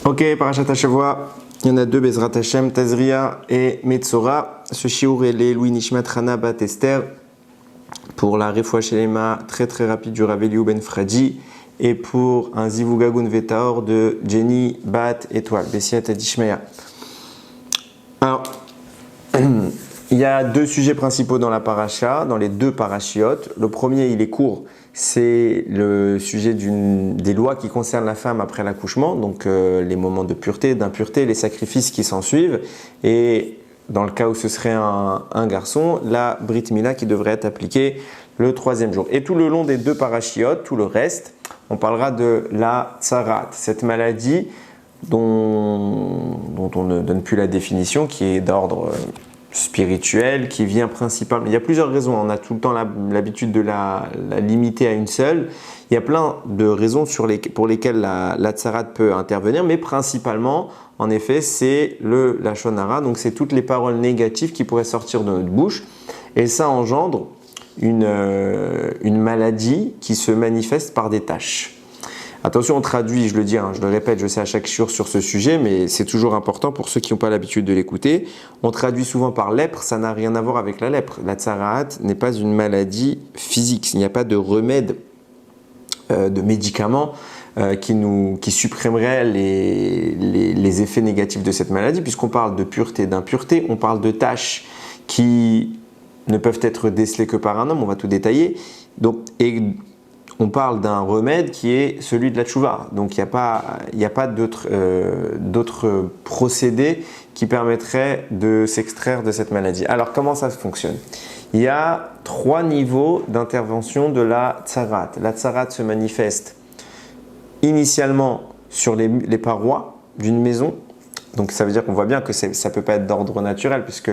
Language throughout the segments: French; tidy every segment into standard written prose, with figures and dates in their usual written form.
Ok, Parashat Hashavua, il y en a deux, Bezrat Hashem, Tazria et Metzora. Ce shiur est les Louis Nishmat Hana Bat Esther pour la Refoua Shelema très rapide du Rav Eliou Ben Fradi et pour un Zivugagun Vetaor de Jenny Bat Étoile, Bessiat Adishmeya. Alors, il y a deux sujets principaux dans la paracha, dans les deux parachiotes. Le premier, il est court, c'est le sujet des lois qui concernent la femme après l'accouchement, donc les moments de pureté, d'impureté, les sacrifices qui s'en suivent. Et dans le cas où ce serait un garçon, la Brit Mila qui devrait être appliquée le troisième jour. Et tout le long des deux parachiotes, tout le reste, on parlera de la tsarat, cette maladie dont on ne donne plus la définition, qui est d'ordre spirituel, qui vient principalement. Il y a plusieurs raisons, on a tout le temps l'habitude de la limiter à une seule. Il y a plein de raisons pour lesquelles la tsarat peut intervenir, mais principalement, en effet, c'est le lachon hara, donc c'est toutes les paroles négatives qui pourraient sortir de notre bouche, et ça engendre une maladie qui se manifeste par des taches. Attention, on traduit, je le dis, je le répète, je sais à chaque jour sur ce sujet, mais c'est toujours important pour ceux qui n'ont pas l'habitude de l'écouter. On traduit souvent par lèpre, ça n'a rien à voir avec la lèpre. La tsaraat n'est pas une maladie physique, il n'y a pas de remède, de médicaments qui supprimeraient les effets négatifs de cette maladie, puisqu'on parle de pureté, d'impureté, on parle de taches qui ne peuvent être décelées que par un homme, on va tout détailler. On parle d'un remède qui est celui de la tchouva. Donc il n'y a pas d'autres procédés qui permettraient de s'extraire de cette maladie. Alors comment ça fonctionne ? Il y a 3 niveaux d'intervention de la tsarat. La tsarat se manifeste initialement sur les parois d'une maison. Donc ça veut dire qu'on voit bien que ça ne peut pas être d'ordre naturel puisque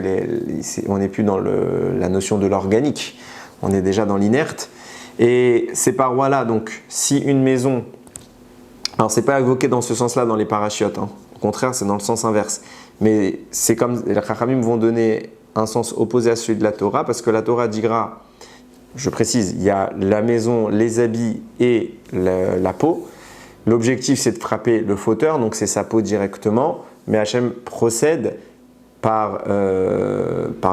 on n'est plus dans la notion de l'organique. On est déjà dans l'inerte. Et ces parois-là, donc, si une maison, alors c'est pas évoqué dans ce sens-là dans les parachiotes, au contraire, c'est dans le sens inverse. Mais c'est comme les Chachamim vont donner un sens opposé à celui de la Torah, parce que la Torah dira, je précise, il y a la maison, les habits et la peau. L'objectif, c'est de frapper le fauteur, donc c'est sa peau directement, mais Hachem procède par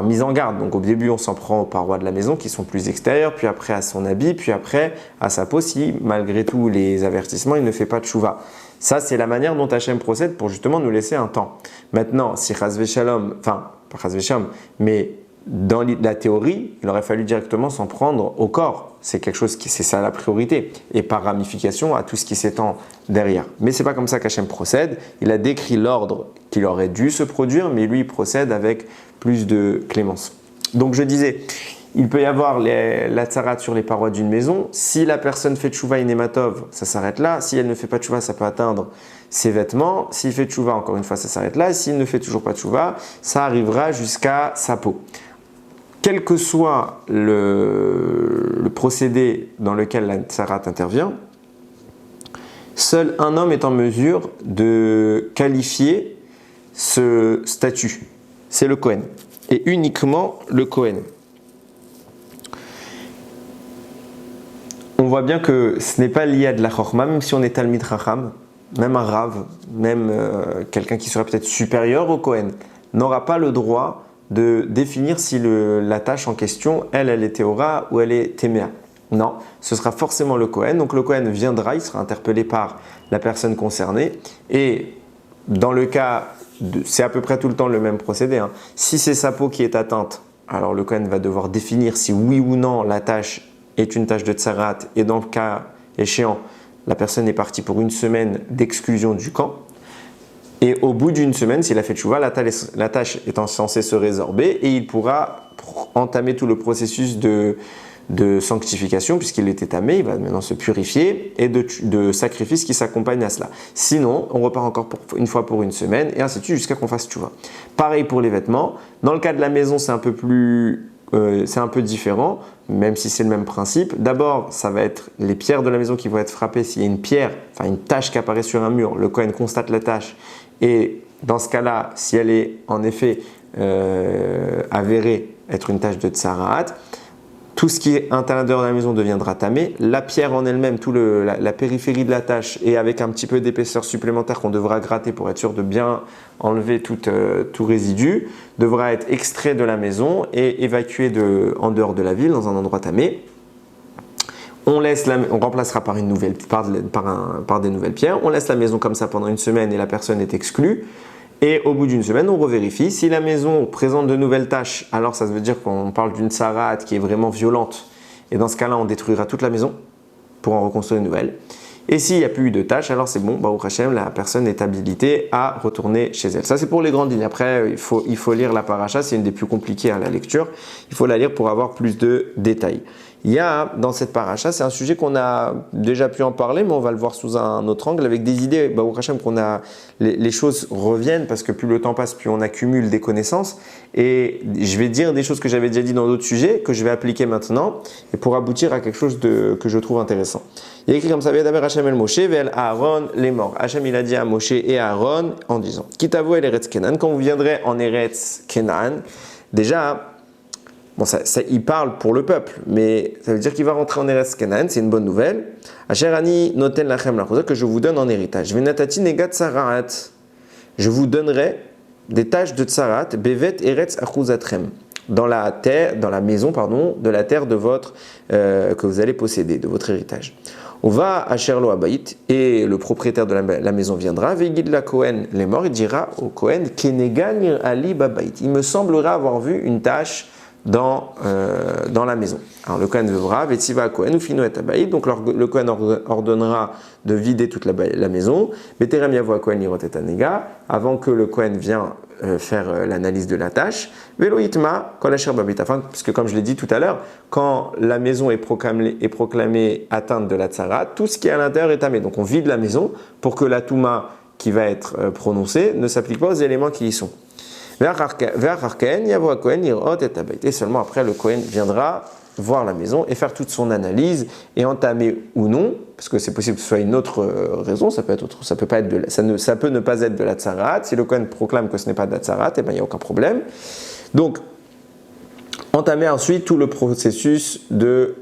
mise en garde. Donc au début, on s'en prend aux parois de la maison qui sont plus extérieures, puis après à son habit, puis après à sa peau si malgré tous les avertissements, il ne fait pas de tchouva. Ça, c'est la manière dont Hachem procède pour justement nous laisser un temps. Maintenant, si Chas v'Shalom, enfin, pas Chas v'Shalom, mais dans la théorie, il aurait fallu directement s'en prendre au corps. C'est quelque chose c'est ça la priorité. Et par ramification à tout ce qui s'étend derrière. Mais c'est pas comme ça qu'Hachem procède. Il a décrit l'ordre qu'il aurait dû se produire, mais lui, il procède avec plus de clémence. Donc je disais, il peut y avoir la tsarat sur les parois d'une maison. Si la personne fait tchouva inématov, ça s'arrête là. Si elle ne fait pas tchouva, ça peut atteindre ses vêtements. S'il fait tchouva, encore une fois, ça s'arrête là. S'il ne fait toujours pas tchouva, ça arrivera jusqu'à sa peau. Quel que soit le procédé dans lequel la tsarat intervient, seul un homme est en mesure de qualifier ce statut. C'est le Kohen. Et uniquement le Kohen. On voit bien que ce n'est pas lié à de la chorma, même si on est Talmid Chacham, même un Rav, même quelqu'un qui serait peut-être supérieur au Kohen, n'aura pas le droit de définir si la tâche en question, elle est Théora ou elle est Téméa. Non, ce sera forcément le Kohen. Donc le Kohen viendra, il sera interpellé par la personne concernée. Et dans le cas, c'est à peu près tout le temps le même procédé. Si c'est sa peau qui est atteinte, alors le Kohen va devoir définir si oui ou non la tâche est une tâche de tsarat. Et dans le cas échéant, la personne est partie pour une semaine d'exclusion du camp. Et au bout d'une semaine, s'il a fait tchouva, la tâche étant censée se résorber et il pourra entamer tout le processus de sanctification puisqu'il était tamé, il va maintenant se purifier et de sacrifice qui s'accompagne à cela. Sinon, on repart encore une fois pour une semaine et ainsi de suite jusqu'à qu'on fasse tchouva. Pareil pour les vêtements. Dans le cas de la maison, c'est un peu différent, même si c'est le même principe. D'abord, ça va être les pierres de la maison qui vont être frappées. S'il y a une pierre, enfin une tache qui apparaît sur un mur, le Kohen constate la tache. Et dans ce cas-là, si elle est en effet avérée être une tache de tsarat, Tout ce qui est à l'intérieur de la maison deviendra tamé. La pierre en elle-même, la périphérie de la tâche et avec un petit peu d'épaisseur supplémentaire qu'on devra gratter pour être sûr de bien enlever tout résidu, devra être extrait de la maison et évacué en dehors de la ville dans un endroit tamé. On remplacera par des nouvelles pierres. On laisse la maison comme ça pendant une semaine et la personne est exclue. Et au bout d'une semaine, on revérifie. Si la maison présente de nouvelles tâches, alors ça veut dire qu'on parle d'une tsarate qui est vraiment violente. Et dans ce cas-là, on détruira toute la maison pour en reconstruire une nouvelle. Et s'il n'y a plus eu de tâches, alors c'est bon, Baruch Hashem, la personne est habilitée à retourner chez elle. Ça, c'est pour les grandes lignes. Après, il faut lire la paracha, c'est une des plus compliquées à la lecture. Il faut la lire pour avoir plus de détails. Il y a dans cette paracha, c'est un sujet qu'on a déjà pu en parler, mais on va le voir sous un autre angle, avec des idées, Baruch Hashem, les choses reviennent parce que plus le temps passe, plus on accumule des connaissances. Et je vais dire des choses que j'avais déjà dit dans d'autres sujets, que je vais appliquer maintenant, et pour aboutir à quelque chose que je trouve intéressant. Il y a écrit comme ça, Ve'adaber Hashem el Moshe, ve'el Aaron les morts. Hashem il a dit à Moshe et à Aaron en disant, Kitavo el Eretz Kenan, quand vous viendrez en Eretz Kenan, déjà, bon, il parle pour le peuple, mais ça veut dire qu'il va rentrer en Eretz Kenan, c'est une bonne nouvelle. Asher ani noten lachem lachuzah, que je vous donne en héritage. Venatati negat tsarat, je vous donnerai des tâches de tsarat, bevet eretz achuzatrem, dans la maison, de la terre de que vous allez posséder, de votre héritage. On va à Sherlo Abaït et le propriétaire de la maison viendra, Veigid la Kohen les morts, il dira au Kohen, Kenegan Ali Babaït. Il me semblerait avoir vu une tâche dans la maison. Alors le Kohen devra, Vetiva Kohen ou Fino et Abaït, donc le Kohen ordonnera de vider toute la maison, Beterem Yavo Kohen Lirot et Anega, avant que le Kohen vienne faire l'analyse de la tâche, Veloïtma, Kolasher Babit, puisque comme je l'ai dit tout à l'heure, quand la maison est proclamée atteinte de la tsara, tout ce qui est à l'intérieur est tamé. Donc on vide la maison pour que la touma qui va être prononcée ne s'applique pas aux éléments qui y sont. Et seulement après le Kohen viendra voir la maison et faire toute son analyse et entamer ou non, parce que c'est possible que ce soit une autre raison, ça peut ne pas être de la tsarat. Si le Kohen proclame que ce n'est pas de la tsarat, eh ben, il n'y a aucun problème. Donc, entamer ensuite tout le processus que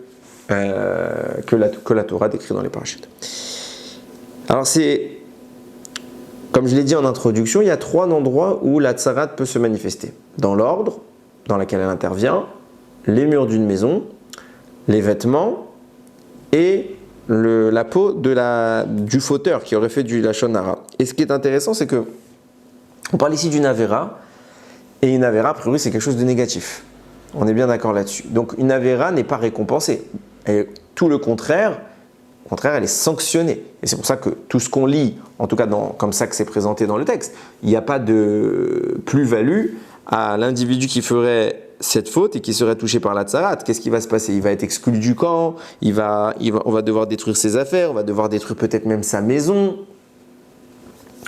la Torah décrit dans les parashites. Alors comme je l'ai dit en introduction, il y a 3 endroits où la tsarat peut se manifester. Dans l'ordre dans lequel elle intervient, les murs d'une maison, les vêtements et la peau du fauteur qui aurait fait du lachon hara. Et ce qui est intéressant, c'est que on parle ici d'une avéra, et une avéra, a priori, c'est quelque chose de négatif. On est bien d'accord là-dessus. Donc une avéra n'est pas récompensée. Et tout le contraire, elle est sanctionnée. Et c'est pour ça que tout ce qu'on lit, en tout cas comme ça que c'est présenté dans le texte, il n'y a pas de plus-value à l'individu qui ferait cette faute et qui serait touché par la tsarat. Qu'est-ce qui va se passer? Il va être exclu du camp, on va devoir détruire ses affaires, on va devoir détruire peut-être même sa maison.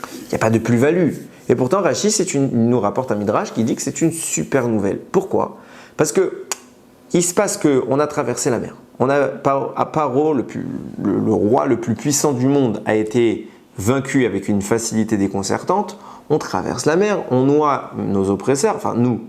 Il n'y a pas de plus-value. Et pourtant, Rashi nous rapporte un midrash qui dit que c'est une super nouvelle. Pourquoi? Parce que il se passe qu'on a traversé la mer. Paro, le roi le plus puissant du monde, a été vaincu avec une facilité déconcertante. On traverse la mer, on noie nos oppresseurs, enfin nous,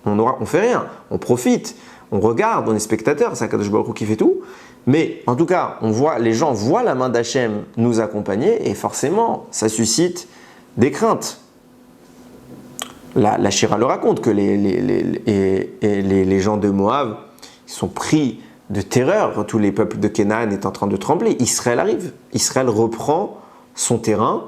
on fait rien, on profite, on regarde, on est spectateur, c'est Akadosh Baruch Hu qui fait tout. Mais en tout cas, les gens voient la main d'Hachem nous accompagner et forcément, ça suscite des craintes. La Shira le raconte que les gens de Moab sont pris de terreur. Tous les peuples de Canaan est en train de trembler. Israël arrive. Israël reprend son terrain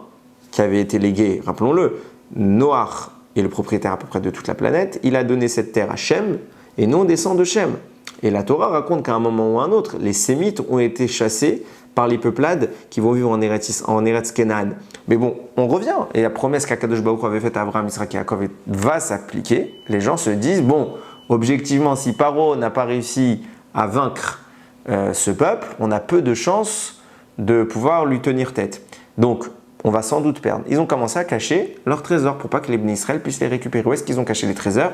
qui avait été légué, rappelons-le. Noach est le propriétaire à peu près de toute la planète. Il a donné cette terre à Shem et nous on descend de Shem. Et la Torah raconte qu'à un moment ou à un autre, les Sémites ont été chassés par les peuplades qui vont vivre en Eretz Kenan. Mais bon, on revient. Et la promesse qu'Akadosh Baruch Hu avait faite à Abraham, Isaac et Yaakov va s'appliquer. Les gens se disent, bon, objectivement, si Paro n'a pas réussi à vaincre ce peuple, on a peu de chances de pouvoir lui tenir tête. Donc, on va sans doute perdre. Ils ont commencé à cacher leurs trésors pour pas que les Bnei Israël puissent les récupérer. Où est-ce qu'ils ont caché les trésors?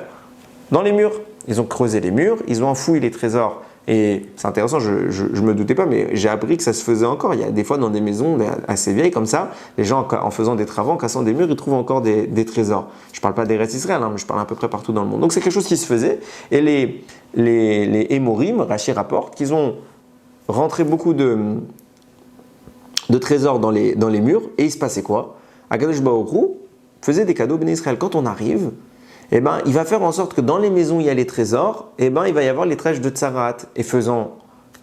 Dans les murs. Ils ont creusé les murs, ils ont enfoui les trésors Et c'est intéressant, je me doutais pas, mais j'ai appris que ça se faisait encore. Il y a des fois dans des maisons assez vieilles comme ça, les gens en faisant des travaux, en cassant des murs, ils trouvent encore des trésors. Je parle pas des restes Israël, mais je parle à peu près partout dans le monde. Donc c'est quelque chose qui se faisait. Et les Émorim, Rachi rapporte qu'ils ont rentré beaucoup de trésors dans les murs. Et il se passait quoi? Akadosh Baruch Hu faisait des cadeaux béné Israël. Quand on arrive, eh ben, il va faire en sorte que dans les maisons où il y a les trésors, eh ben, il va y avoir les trèches de Tsarat. Et faisant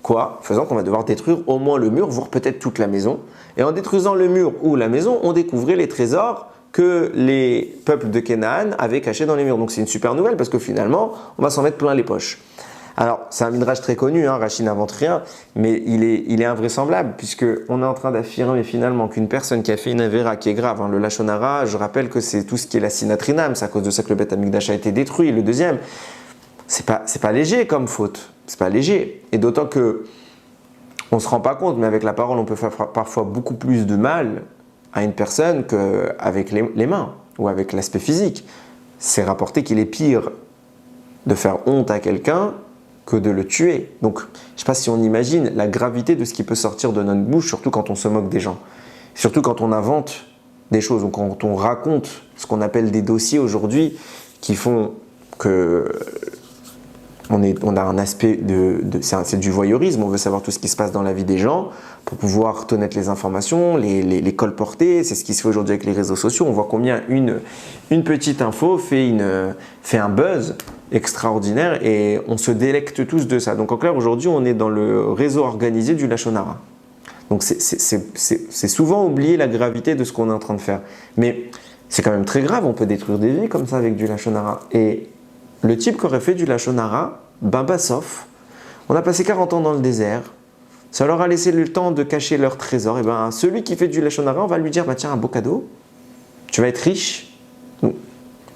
quoi? Faisant qu'on va devoir détruire au moins le mur, voire peut-être toute la maison. Et en détruisant le mur ou la maison, on découvrait les trésors que les peuples de Canaan avaient cachés dans les murs. Donc c'est une super nouvelle parce que finalement, on va s'en mettre plein les poches. Alors, c'est un midrash très connu, Rashi n'invente rien, mais il est invraisemblable, puisqu'on est en train d'affirmer finalement qu'une personne qui a fait une avéra qui est grave, le Lachon Hara, je rappelle que c'est tout ce qui est la sinatrinam, c'est à cause de ça que le Beth Amikdash a été détruit, le deuxième. C'est pas léger comme faute, c'est pas léger. Et d'autant que on ne se rend pas compte, mais avec la parole, on peut faire parfois beaucoup plus de mal à une personne qu'avec les mains ou avec l'aspect physique. C'est rapporté qu'il est pire de faire honte à quelqu'un que de le tuer. Donc, je ne sais pas si on imagine la gravité de ce qui peut sortir de notre bouche, surtout quand on se moque des gens. Surtout quand on invente des choses, ou quand on raconte ce qu'on appelle des dossiers aujourd'hui, qui font que on a un aspect c'est du voyeurisme, on veut savoir tout ce qui se passe dans la vie des gens, pour pouvoir connaître les informations, les colporter, c'est ce qui se fait aujourd'hui avec les réseaux sociaux. On voit combien une petite info fait un buzz extraordinaire et on se délecte tous de ça. Donc en clair, aujourd'hui, on est dans le réseau organisé du Lachon Hara. Donc c'est souvent oublier la gravité de ce qu'on est en train de faire. Mais c'est quand même très grave, on peut détruire des vies comme ça avec du Lachon Hara. Et le type qui aurait fait du Lachon Hara, sauf, on a passé 40 ans dans le désert, ça leur a laissé le temps de cacher leur trésor. Et ben celui qui fait du Lachon Hara, on va lui dire, tiens, un beau cadeau, tu vas être riche.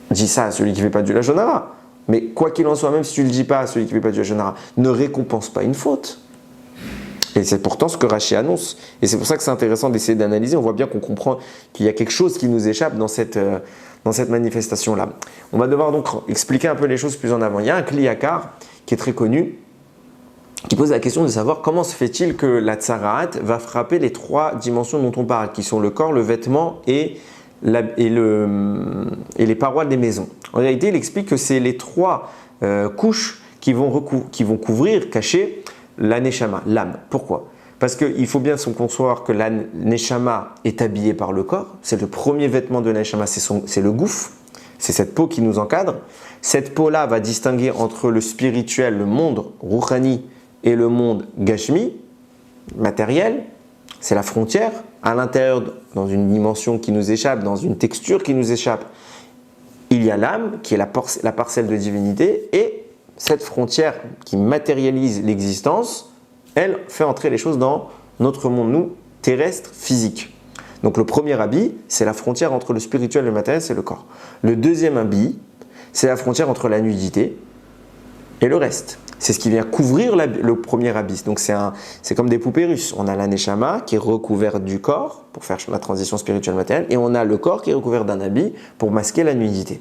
Dis ça à celui qui ne fait pas du Lachon Hara. Mais quoi qu'il en soit, même si tu ne le dis pas à celui qui ne fait pas du Lachon Hara, ne récompense pas une faute. Et c'est pourtant ce que Rashi annonce. Et c'est pour ça que c'est intéressant d'essayer d'analyser. On voit bien qu'on comprend qu'il y a quelque chose qui nous échappe dans cette manifestation-là. On va devoir donc expliquer un peu les choses plus en avant. Il y a un Kliyakar qui est très connu, qui pose la question de savoir comment se fait-il que la Tsaraat va frapper les trois dimensions dont on parle, qui sont le corps, le vêtement et les parois des maisons. En réalité, il explique que c'est les trois couches qui vont couvrir, cacher la Neshama, l'âme. Pourquoi? Parce qu'il faut bien se concevoir que la Neshama est habillée par le corps. C'est le premier vêtement de la Neshama, c'est le gouffre. C'est cette peau qui nous encadre. Cette peau-là va distinguer entre le spirituel, le monde Rouhani, et le monde Gashmi, matériel. C'est la frontière. À l'intérieur, dans une dimension qui nous échappe, dans une texture qui nous échappe, il y a l'âme, qui est la parcelle de divinité, et cette frontière qui matérialise l'existence, elle fait entrer les choses dans notre monde, nous, terrestre, physique. Donc le premier habit, c'est la frontière entre le spirituel et le matériel, c'est le corps. Le deuxième habit, c'est la frontière entre la nudité et le reste. C'est ce qui vient couvrir le premier habit. Donc c'est comme des poupées russes. On a la neshama qui est recouverte du corps pour faire la transition spirituelle matérielle, et on a le corps qui est recouvert d'un habit pour masquer la nudité.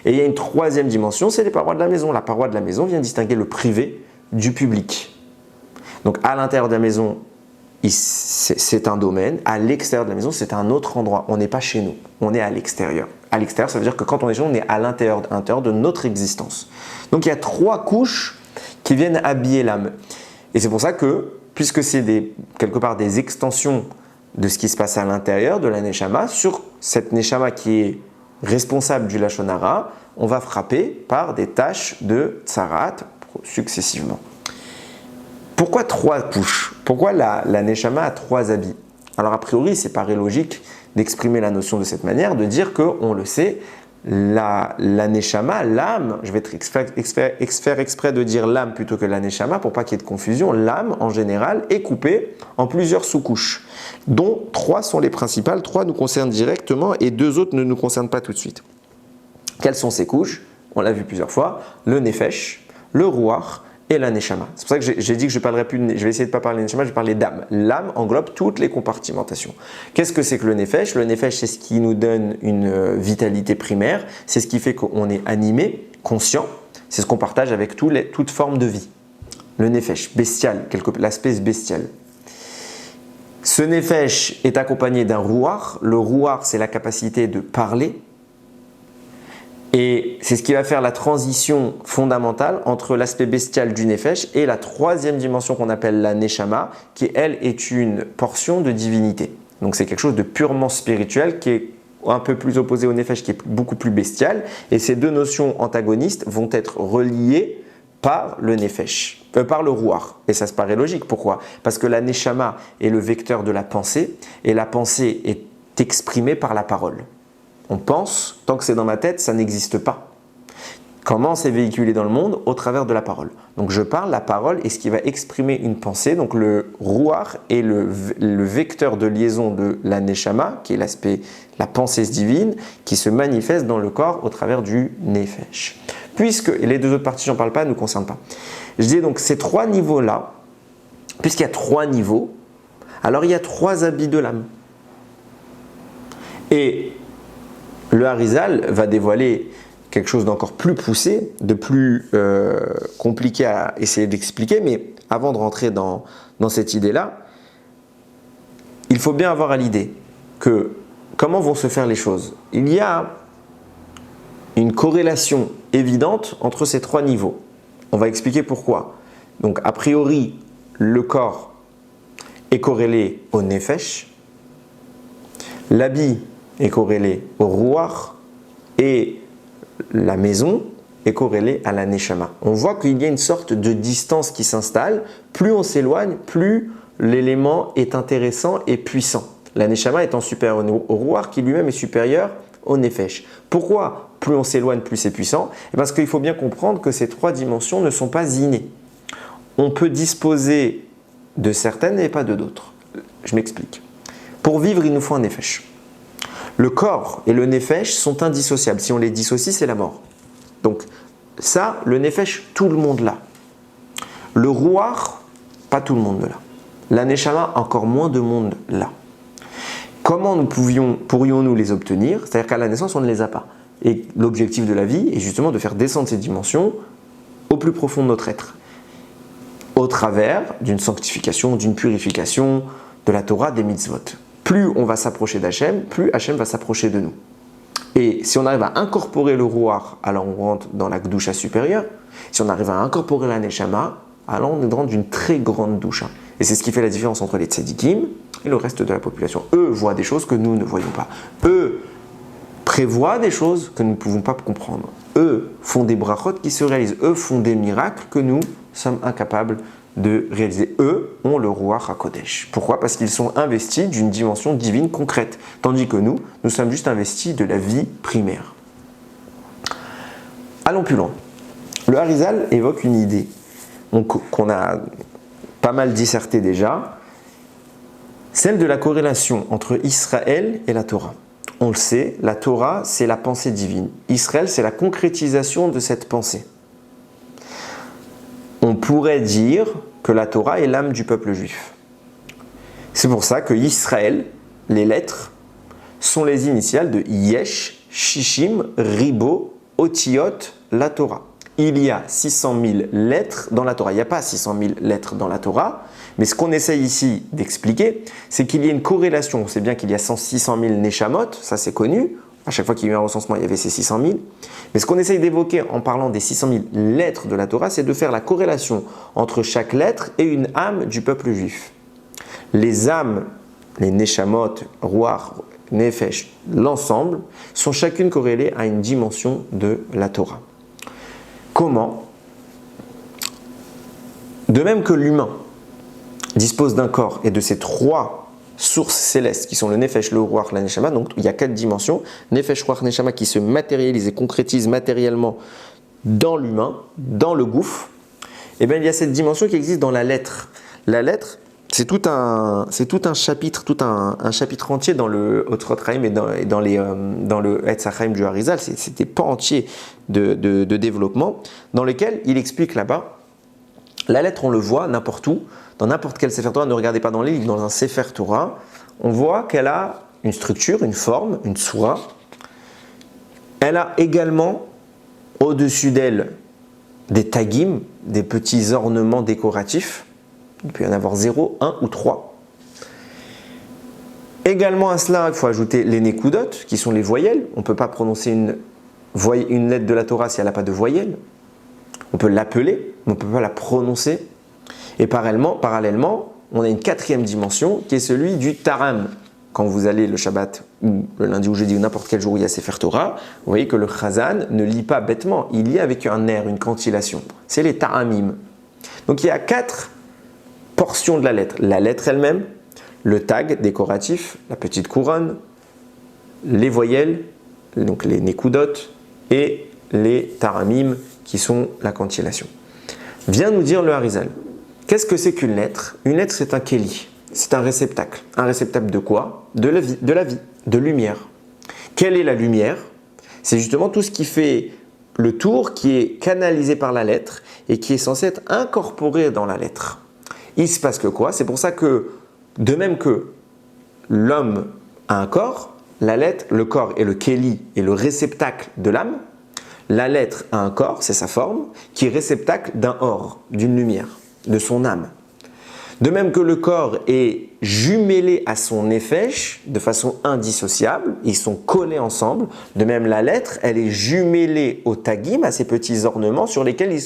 Et il y a une troisième dimension, c'est les parois de la maison. La paroi de la maison vient distinguer le privé du public. Donc à l'intérieur de la maison, c'est un domaine. À l'extérieur de la maison, c'est un autre endroit. On n'est pas chez nous, on est à l'extérieur. À l'extérieur, ça veut dire que quand on est chez nous, on est à l'intérieur de notre existence. Donc il y a trois couches qui viennent habiller l'âme. Et c'est pour ça que, puisque c'est quelque part des extensions de ce qui se passe à l'intérieur de la Neshama, sur cette Neshama qui est responsable du Lachon Hara, on va frapper par des taches de Tsarat successivement. Pourquoi trois couches? Pourquoi la Neshama a trois habits? Alors a priori, c'est paraît logique d'exprimer la notion de cette manière, de dire qu'on le sait, la Neshama, l'âme, je vais faire exprès de dire l'âme plutôt que la Neshama pour pas qu'il y ait de confusion, l'âme en général est coupée en plusieurs sous-couches, dont trois sont les principales, trois nous concernent directement et deux autres ne nous concernent pas tout de suite. Quelles sont ces couches? On l'a vu plusieurs fois, le Nefesh, le Ruach et la Neshama. C'est pour ça que j'ai dit que je vais essayer de ne pas parler de Neshama, je vais parler d'âme. L'âme englobe toutes les compartimentations. Qu'est-ce que c'est que le Nefesh? Le Nefesh, c'est ce qui nous donne une vitalité primaire, c'est ce qui fait qu'on est animé, conscient, c'est ce qu'on partage avec toute forme de vie. le nefesh, bestial, l'aspect bestial. Ce nefesh est accompagné d'un rouar. Le rouar, c'est la capacité de parler. Et c'est ce qui va faire la transition fondamentale entre l'aspect bestial du nefesh et la troisième dimension qu'on appelle la neshama, qui elle est une portion de divinité. Donc c'est quelque chose de purement spirituel qui est un peu plus opposé au nefesh, qui est beaucoup plus bestial. Et ces deux notions antagonistes vont être reliées par le nefesh, par le rouar. Et ça se paraît logique. Pourquoi? Parce que la neshama est le vecteur de la pensée et la pensée est exprimée par la parole. On pense, tant que c'est dans ma tête, ça n'existe pas. Comment c'est véhiculé dans le monde? Au travers de la parole. Donc je parle, la parole est ce qui va exprimer une pensée. Donc le rouar est le vecteur de liaison de la neshama, qui est l'aspect, la pensée divine, qui se manifeste dans le corps au travers du nefesh. Puisque, et les deux autres parties, j'en parle pas, ne nous concernent pas. Je dis donc ces trois niveaux-là, puisqu'il y a trois niveaux, alors il y a trois habits de l'âme. Et le Harizal va dévoiler quelque chose d'encore plus poussé, de plus compliqué à essayer d'expliquer, mais avant de rentrer dans cette idée-là, il faut bien avoir à l'idée que comment vont se faire les choses. Il y a une corrélation évidente entre ces trois niveaux. On va expliquer pourquoi. Donc, a priori, le corps est corrélé au nefesh, l'habit est corrélé au rouar et la maison est corrélée à la neshama. On voit qu'il y a une sorte de distance qui s'installe. Plus on s'éloigne, plus l'élément est intéressant et puissant. La neshama étant supérieure au rouar qui lui-même est supérieur au nefesh. Pourquoi plus on s'éloigne, plus c'est puissant? Parce qu'il faut bien comprendre que ces trois dimensions ne sont pas innées. On peut disposer de certaines et pas de d'autres. Je m'explique. Pour vivre, il nous faut un nefesh. Le corps et le nefesh sont indissociables. Si on les dissocie, c'est la mort. Donc ça, le nefesh, tout le monde l'a. Le rouar, pas tout le monde l'a. La neshama, encore moins de monde l'a. Comment pourrions-nous les obtenir? C'est-à-dire qu'à la naissance, on ne les a pas. Et l'objectif de la vie est justement de faire descendre ces dimensions au plus profond de notre être. Au travers d'une sanctification, d'une purification, de la Torah, des mitzvot. Plus on va s'approcher d'Hachem, plus Hachem va s'approcher de nous. Et si on arrive à incorporer le rouar, alors on rentre dans la Gdusha supérieure. Si on arrive à incorporer la Neshama, alors on est dans une très grande Gdusha. Et c'est ce qui fait la différence entre les tzadikim et le reste de la population. Eux voient des choses que nous ne voyons pas. Eux prévoient des choses que nous ne pouvons pas comprendre. Eux font des brachot qui se réalisent. Eux font des miracles que nous sommes incapables de réaliser. Eux ont le Ruach HaKodesh. Pourquoi? Parce qu'ils sont investis d'une dimension divine concrète. Tandis que nous sommes juste investis de la vie primaire. Allons plus loin. Le Harizal évoque une idée qu'on a pas mal dissertée déjà, celle de la corrélation entre Israël et la Torah. On le sait, la Torah, c'est la pensée divine. Israël, c'est la concrétisation de cette pensée. On pourrait dire que la Torah est l'âme du peuple juif. C'est pour ça que Israël, les lettres, sont les initiales de Yesh, Shishim, Ribo, Otiot, la Torah. Il y a 600 000 lettres dans la Torah. Il n'y a pas 600 000 lettres dans la Torah, mais ce qu'on essaye ici d'expliquer, c'est qu'il y a une corrélation. On sait bien qu'il y a 600 000 Neshamot, ça c'est connu. À chaque fois qu'il y a eu un recensement, il y avait ces 600 000. Mais ce qu'on essaye d'évoquer en parlant des 600 000 lettres de la Torah, c'est de faire la corrélation entre chaque lettre et une âme du peuple juif. Les âmes, les Neshamot, Ruach, Nefesh, l'ensemble, sont chacune corrélées à une dimension de la Torah. Comment? De même que l'humain dispose d'un corps et de ces trois sources célestes qui sont le Nefesh, le Ruach, la Neshama, donc il y a 4 dimensions, Nefesh, Ruach, Neshama qui se matérialisent et concrétisent matériellement dans l'humain, dans le gouffre, et bien il y a cette dimension qui existe dans la lettre. La lettre, c'est tout un chapitre, un chapitre entier dans le Otrot Chaim et dans le Etz HaChaim du Harizal, c'est des pans entiers de développement, dans lesquels il explique là-bas, la lettre on le voit n'importe où, dans n'importe quel Sefer Torah, ne regardez pas dans les livres, dans un Sefer Torah, on voit qu'elle a une structure, une forme, une soura. Elle a également au-dessus d'elle des tagim, des petits ornements décoratifs. Il peut y en avoir 0, 1 ou 3. Également à cela, il faut ajouter les nekudot, qui sont les voyelles. On ne peut pas prononcer une lettre de la Torah si elle n'a pas de voyelle. On peut l'appeler, mais on ne peut pas la prononcer. Et parallèlement, on a une 4e dimension qui est celui du taram. Quand vous allez le Shabbat, ou le lundi ou jeudi, ou n'importe quel jour où il y a Sefer Torah, vous voyez que le chazan ne lit pas bêtement, il lit avec un air, une cantillation. C'est les taramim. Donc il y a 4 portions de la lettre elle-même, le tag décoratif, la petite couronne, les voyelles, donc les nekudot, et les taramim qui sont la cantillation. Vient nous dire le Harizal. Qu'est-ce que c'est qu'une lettre? Une lettre, c'est un keli, c'est un réceptacle. Un réceptacle de quoi? De la vie, de lumière. Quelle est la lumière? C'est justement tout ce qui fait le tour, qui est canalisé par la lettre et qui est censé être incorporé dans la lettre. Il se passe que quoi? C'est pour ça que, de même que l'homme a un corps, la lettre, le corps est le keli et le réceptacle de l'âme. La lettre a un corps, c'est sa forme, qui est réceptacle d'un or, d'une lumière, de son âme. De même que le corps est jumelé à son nefesh de façon indissociable, ils sont collés ensemble. De même, la lettre, elle est jumelée au tagim, à ces petits ornements sur lesquels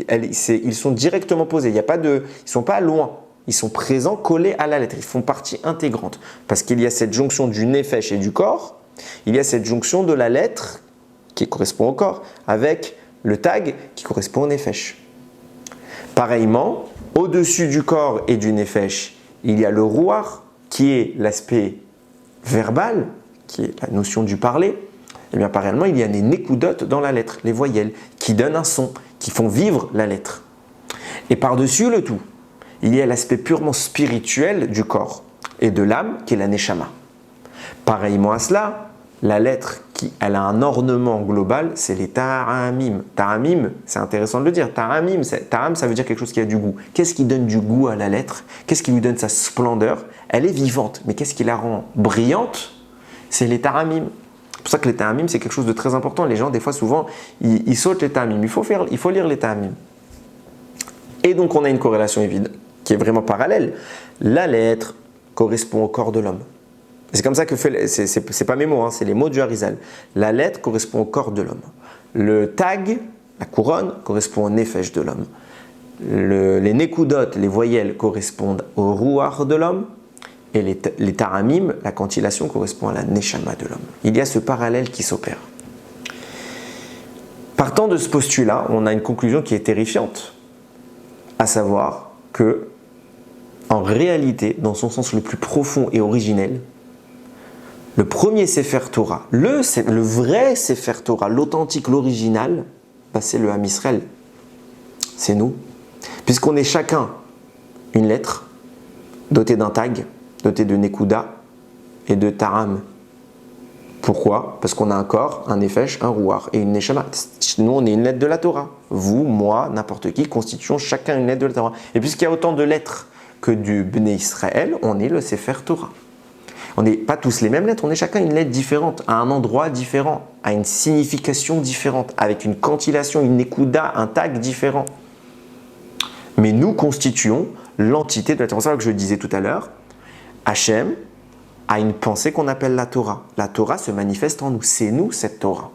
ils sont directement posés. Ils ne sont pas loin, ils sont présents, collés à la lettre. Ils font partie intégrante. Parce qu'il y a cette jonction du nefesh et du corps, il y a cette jonction de la lettre qui correspond au corps, avec le tag qui correspond au nefesh. Pareillement, au-dessus du corps et du nefesh, il y a le ruach, qui est l'aspect verbal, qui est la notion du parler. Et bien pareillement, il y a des nekudot dans la lettre, les voyelles, qui donnent un son, qui font vivre la lettre. Et par-dessus le tout, il y a l'aspect purement spirituel du corps et de l'âme, qui est la neshama. Pareillement à cela, la lettre, elle a un ornement global, c'est les taramim. Taramim, c'est intéressant de le dire. Taram, ça veut dire quelque chose qui a du goût. Qu'est-ce qui donne du goût à la lettre? Qu'est-ce qui lui donne sa splendeur? Elle est vivante, mais qu'est-ce qui la rend brillante? C'est les taramim. C'est pour ça que les taramim, c'est quelque chose de très important. Les gens, des fois, souvent, ils sautent les taramim. Il faut lire les taramim. Et donc, on a une corrélation évidente, qui est vraiment parallèle. La lettre correspond au corps de l'homme. C'est comme ça que c'est pas mes mots, c'est les mots du Harizal. La lettre correspond au corps de l'homme. Le tag, la couronne, correspond au nefesh de l'homme. Les nekudot, les voyelles, correspondent au ruach de l'homme. Et les taramim, la cantillation, correspond à la neshama de l'homme. Il y a ce parallèle qui s'opère. Partant de ce postulat, on a une conclusion qui est terrifiante, à savoir que, en réalité, dans son sens le plus profond et originel, le premier Sefer Torah, le vrai Sefer Torah, l'authentique, l'original, c'est le Ham Israël. C'est nous. Puisqu'on est chacun une lettre dotée d'un tag, dotée de Nekuda et de Taram. Pourquoi? Parce qu'on a un corps, un Nefesh, un Ruach et une Neshama. Nous, on est une lettre de la Torah. Vous, moi, n'importe qui, constituons chacun une lettre de la Torah. Et puisqu'il y a autant de lettres que du Bnei Israël, on est le Sefer Torah. On n'est pas tous les mêmes lettres, on est chacun une lettre différente, à un endroit différent, à une signification différente, avec une cantillation, une nekuda, un tag différent. Mais nous constituons l'entité de la Torah. C'est ça que je disais tout à l'heure. Hachem a une pensée qu'on appelle la Torah. La Torah se manifeste en nous. C'est nous cette Torah.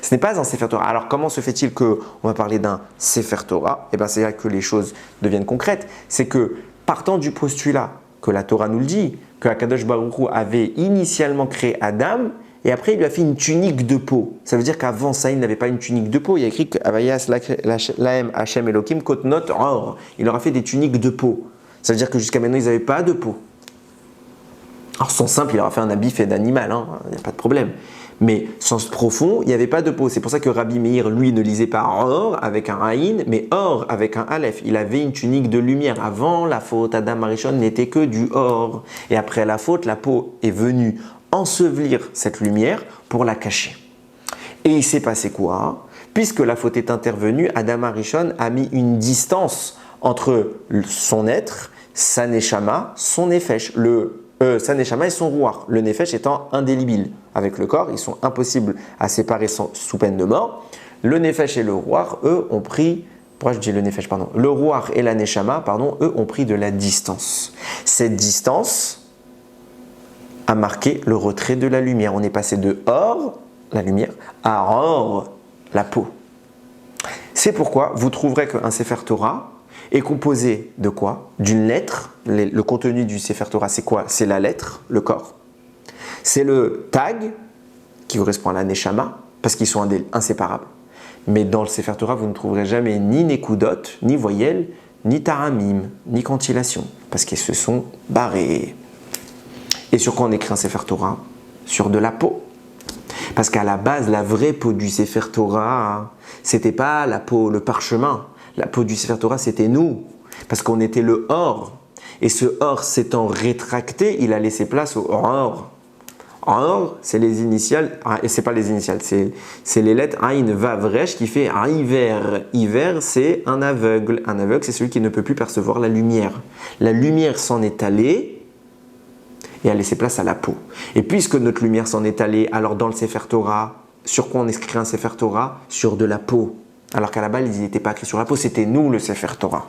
Ce n'est pas un Sefer Torah. Alors comment se fait-il qu'on va parler d'un Sefer Torah? Eh bien c'est là que les choses deviennent concrètes. C'est que partant du postulat que la Torah nous le dit, que Akadosh Baruch Hu avait initialement créé Adam et après il lui a fait une tunique de peau. Ça veut dire qu'avant ça, il n'avait pas une tunique de peau. Il y a écrit Avayas Lahem Hashem Elokim Kotnot Or. Il leur a fait des tuniques de peau. Ça veut dire que jusqu'à maintenant, ils n'avaient pas de peau. Alors, sens simple, il leur a fait un habit fait d'animal, il n'y a pas de problème. Mais sens profond, il n'y avait pas de peau. C'est pour ça que Rabbi Meir, lui, ne lisait pas Or avec un Aïn, mais Or avec un Aleph. Il avait une tunique de lumière. Avant la faute, Adam Arishon n'était que du Or. Et après la faute, la peau est venue ensevelir cette lumière pour la cacher. Et il s'est passé quoi? Puisque la faute est intervenue, Adam Arishon a mis une distance entre son être, sa neshama, son nefesh, sa neshama et son ruach, le nefesh étant indélébile. Avec le corps, ils sont impossibles à séparer sous peine de mort. Le Nefesh et le Ruach, eux, ont pris, pourquoi je dis le Nefesh, pardon, le Ruach et la Neshama, pardon, eux, ont pris de la distance. Cette distance a marqué le retrait de la lumière. On est passé de or, la lumière, à or, la peau. C'est pourquoi vous trouverez qu'un Sefer Torah est composé de quoi? D'une lettre. Le contenu du Sefer Torah, c'est quoi? C'est la lettre, le corps. C'est le tag, qui correspond à la Neshama, parce qu'ils sont inséparables. Mais dans le Sefer Torah, vous ne trouverez jamais ni Nekudot, ni voyelles, ni Taramim, ni cantillation, parce qu'ils se sont barrés. Et sur quoi on écrit un Sefer Torah? Sur de la peau. Parce qu'à la base, la vraie peau du Sefer Torah, c'était pas la peau, le parchemin. La peau du Sefer Torah, c'était nous. Parce qu'on était le or. Et ce or s'étant rétracté, il a laissé place au or. Or, c'est les initiales, et c'est pas les initiales, c'est les lettres Ain, Vav, Resh qui fait Iver. Iver, c'est un aveugle. Un aveugle, c'est celui qui ne peut plus percevoir la lumière. La lumière s'en est allée et a laissé place à la peau. Et puisque notre lumière s'en est allée, alors dans le Sefer Torah, sur quoi on écrit un Sefer Torah? Sur de la peau. Alors qu'à la base, ils n'étaient pas écrits sur la peau, c'était nous le Sefer Torah.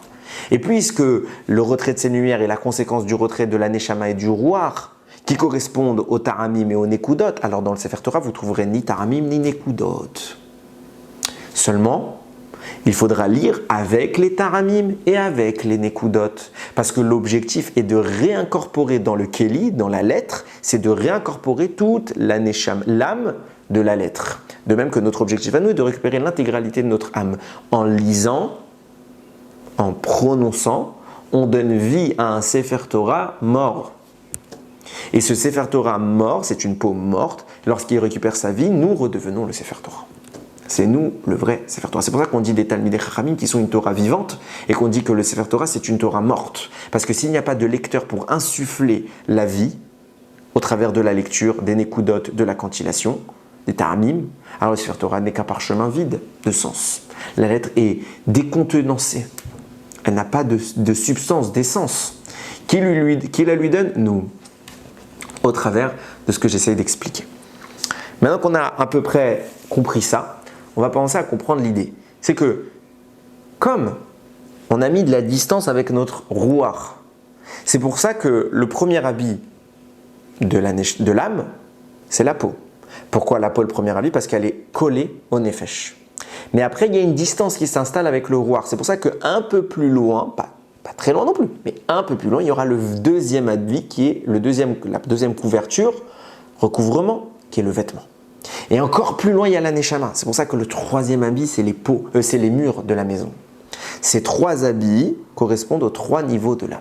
Et puisque le retrait de ces lumières est la conséquence du retrait de la Neshama et du Ruach, qui correspondent au Taramim et au Nekudot, alors dans le Sefer Torah, vous trouverez ni Taramim ni Nekudot. Seulement, il faudra lire avec les Taramim et avec les Nekudot. Parce que l'objectif est de réincorporer dans le Keli, dans la lettre, c'est de réincorporer toute la Neshama, l'âme de la lettre. De même que notre objectif à nous est de récupérer l'intégralité de notre âme. En lisant, en prononçant, on donne vie à un Sefer Torah mort. Et ce Sefer Torah mort, c'est une peau morte. Lorsqu'il récupère sa vie, nous redevenons le Sefer Torah. C'est nous le vrai Sefer Torah. C'est pour ça qu'on dit des Talmidei Chachamim qui sont une Torah vivante et qu'on dit que le Sefer Torah c'est une Torah morte. Parce que s'il n'y a pas de lecteur pour insuffler la vie au travers de la lecture, des Nekudot, de la cantillation, des Taramim, alors le Sefer Torah n'est qu'un parchemin vide de sens. La lettre est décontenancée. Elle n'a pas de substance, d'essence. Qui la lui donne? Nous. Au travers de ce que j'essaye d'expliquer. Maintenant qu'on a à peu près compris ça, on va commencer à comprendre l'idée. C'est que, comme on a mis de la distance avec notre Ruach, c'est pour ça que le premier habit de l'âme, c'est la peau. Pourquoi la peau le premier habit? Parce qu'elle est collée au Nefesh. Mais après, il y a une distance qui s'installe avec le Ruach. C'est pour ça qu'un peu plus loin, pas très loin non plus, mais un peu plus loin, il y aura le deuxième habit qui est la deuxième couverture, recouvrement, qui est le vêtement. Et encore plus loin, il y a la Neshama. C'est pour ça que le troisième habit, c'est c'est les murs de la maison. Ces trois habits correspondent aux trois niveaux de l'âme.